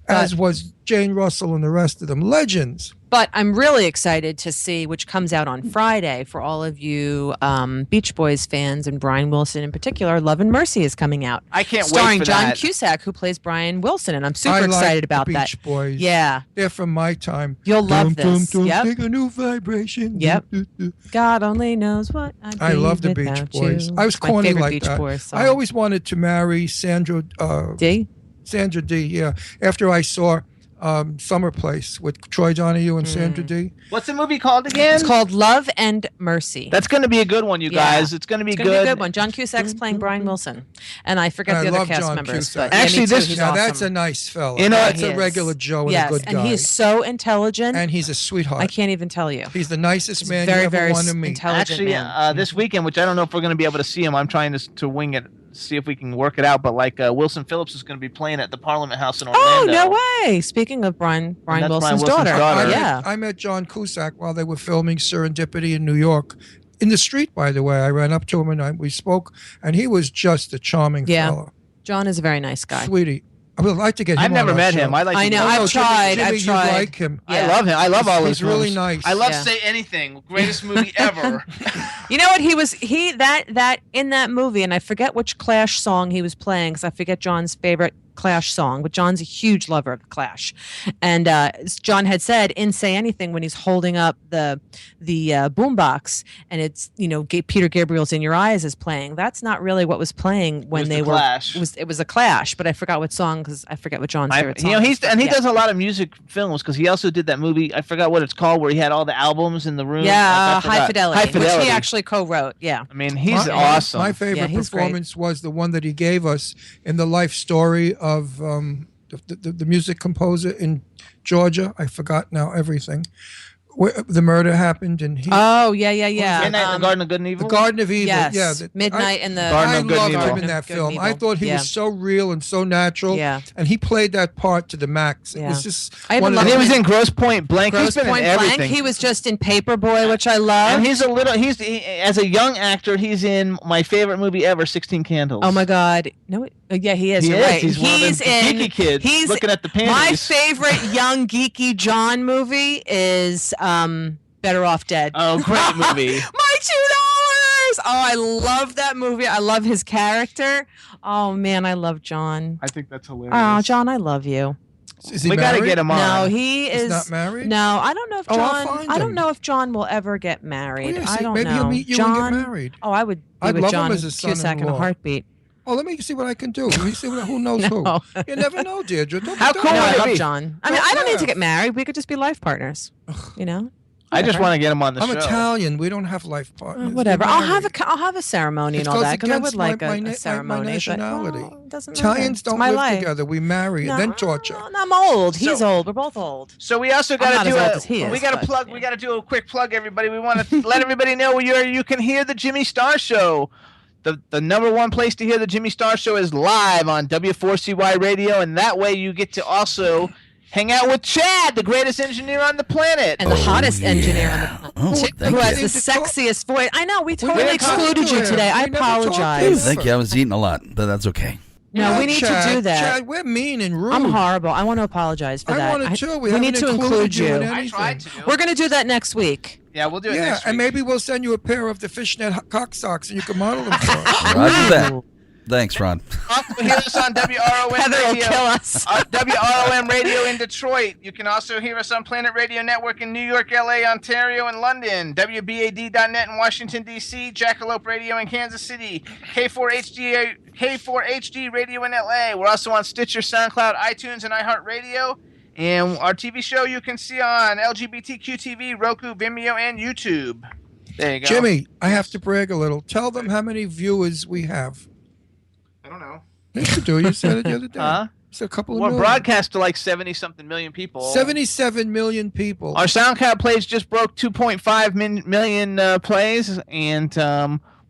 as was Jane Russell and the rest of them, legends. But I'm really excited to see, which comes out on Friday for all of you Beach Boys fans and Brian Wilson in particular. Love and Mercy is coming out. I can't wait starring for John that. Cusack, who plays Brian Wilson, and I'm super I like excited about the that. Beach Boys. Yeah, They're from my time. You'll love Dum, this. dum, dum, Yep. Take a new vibration. Yep. Dum, dum, dum. God only knows what I'd I be love the Beach without Boys. you. I was It's my corny favorite like Beach that. Boys song. I always wanted to marry Sandra D. Sandra D. Yeah. After I saw Summer Place with Troy Donahue and Sandra Dee. What's the movie called again? It's called Love and Mercy. That's going to be a good one, you guys. It's going to be It's good. gonna be a good one. John Cusack's playing Brian Wilson, and I forget the other love cast John members. Cusack. But Actually, me too. this- He's Now awesome. that's a nice fella. You know, That's he a is. regular Joe and Yes, a good guy. and he's so intelligent. And he's a sweetheart. I can't even tell you. He's the nicest man very, you ever very want to meet. intelligent Actually, man. this weekend, which I don't know if we're going to be able to see him, I'm trying to wing it, see if we can work it out. But like Wilson Phillips is going to be playing at the Parliament House in Orlando. Oh, no way. Speaking of Brian that's Wilson's Brian Wilson's daughter. Yeah. I met John Cusack while they were filming Serendipity in New York. In the street, by the way. I ran up to him and we spoke, and he was just a charming fella. John is a very nice guy. Sweetie. I would like to get him I've never on our met show. him. I like. I to know. meet him. I've tried. Jimmy, I've tried. You like him. Yeah. I love him. I love all He's his really films. nice. I love Yeah. Say Anything. Greatest movie ever. You know what? That in that movie, and I forget which Clash song he was playing because I forget John's favorite Clash song, but John's a huge lover of the Clash, and John had said in Say Anything when he's holding up the boombox and it's Peter Gabriel's In Your Eyes is playing. That's not really what was playing when they were. Clash. It was a Clash, but I forgot what song because I forget what John's favorite song. He is, but he yeah. does a lot of music films because he also did that movie. I forgot what it's called, where he had all the albums in the room. Yeah, I forgot. High Fidelity, High Fidelity, which he actually co-wrote. Yeah. I mean, he's My- awesome. My favorite he's great. performance was the one that he gave us in the life story of the music composer in Georgia. I forgot now everything. Where the murder happened, and he. Oh yeah. Midnight in the Garden of Good and Evil. The Garden of Evil. Yes. Yeah, Midnight in the Garden I of Good and loved Evil. him in that Good and film. I Evil. thought he Yeah. was so real and so natural. Yeah. And he played that part to the max. It Yeah. was just I even one of love And the- he was in Grosse Point Blank. Grosse He's been Point in Blank. everything. He was just in Paperboy, which I love. And as a young actor, he's in my favorite movie ever, 16 Candles. Oh my God! No, yeah, he is. He You're is. right. He's one of them geeky kids He's looking at the My panties. favorite young geeky John movie is Better Off Dead. Oh, great movie. My $2. Oh, I love that movie. I love his character. Oh man, I love John. I think that's hilarious. Oh, John, I love you. Is he We got to married? get him on. No, he He's is not married? No, I don't know if Oh, I'll John. find I don't him. know if John will ever get married. Oh, yeah, I see, don't maybe know. he'll meet you John, and get married. Oh, I would be I'd with love him John as a Cusack in a son-in-law. heartbeat. Oh, let me see what I can do. Let me see who knows No. who. You never know, Deirdre. Don't How don't- cool No, would I it love be? John. I mean, Don't I don't need to laugh. get married. We could just be life partners. You know. I just want to get him on the I'm show. Italian. We don't have life partners. We Whatever. I'll have marry. I'll have a ceremony and It all goes that because I against would like my a ceremony. my but, nationality. well, it doesn't matter. Italians It's don't my live life. together. We marry and then torture. No, I'm old. He's So- old. We're both old. So we also I'm got not to as do old as he we is, got to but, plug. yeah. We got to do a quick plug, everybody. We want to let everybody know you can hear the Jimmy Star Show. The number one place to hear the Jimmy Star Show is live on W4CY Radio, and that way you get to also hang out with Chad, the greatest engineer on the planet. And the hottest engineer on the planet. Oh, thank Who has you. the sexiest voice. I know, we totally never talked excluded to you him. today. I We never talked to apologize. him. Thank you. I was eating a lot, but that's okay. No, we need Chad, to do that. Chad, we're mean and rude. I'm horrible. I want to apologize for I that. want to too. We need to haven't include included you in you. anything. I tried to. We're going to do that next week. Yeah, we'll do it Yeah, next week. and maybe we'll send you a pair of the fishnet cock socks and you can model them for us. Roger that. Thanks, Ron. Also hear us on WROM Heather will Radio. kill us. WROM Radio in Detroit. You can also hear us on Planet Radio Network in New York, LA, Ontario, and London. WBAD.net in Washington, D.C. Jackalope Radio in Kansas City. K4HD Radio in LA. We're also on Stitcher, SoundCloud, iTunes, and iHeartRadio. And our TV show you can see on LGBTQ TV, Roku, Vimeo, and YouTube. There you go. Jimmy, I have to brag a little. Tell them how many viewers we have. I don't know. Yes, you do. You said it the other day. Huh? It's a couple of We're million. broadcast to like 70-something million people. 77 million people. Our SoundCloud plays just broke 2.5 million plays, and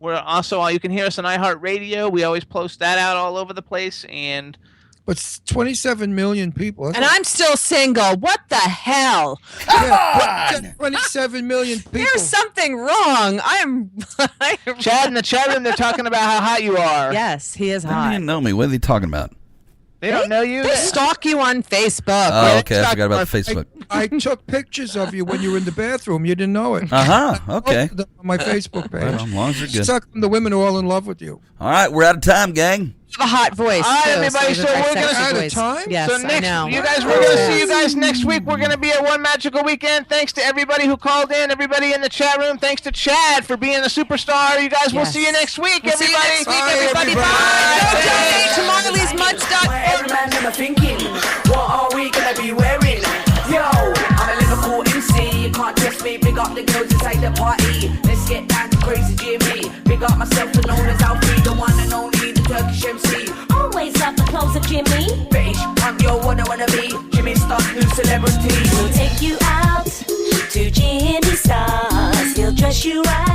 we're also you can hear us on iHeartRadio. We always post that out all over the place, and But 27 million people. That's And I'm still single. What the hell? yeah, 27 million people. There's something wrong. I am. Chad in the chat room, they're talking about how hot you are. Yes, he is They don't hot. even know me. What are they talking about? They don't know you. They stalk you on Facebook. Oh, okay. I forgot about Facebook. I took pictures of you when you were in the bathroom. You didn't know it. Uh-huh. Okay. On my Facebook page. Well, as long as you're good. Suck the women who are all in love with you. All right, we're out of time, gang. You have a hot voice. All right, too, everybody, you so have a we're very gonna- sexy Out of voice. time? Yes, So I next, know. you guys, we're gonna see you guys next week. We're gonna be at One Magical Weekend. Thanks to everybody who called in, everybody in the chat room. Thanks to Chad for being a superstar. You guys, we'll Yes. see you next week, We'll see you everybody. next week, Bye, everybody. everybody. Bye. Go donate to Where every Marley'sMuds.org. man never thinking, what are we gonna be wearing? me. Big up the girls inside the party. Let's get down to crazy Jimmy. Big up myself and known as Alfie, the one and only, the Turkish MC. Always love the clothes of Jimmy. British, I'm your what I wanna be. Jimmy Star's new celebrity. We'll take you out to Jimmy Star's. He'll dress you right.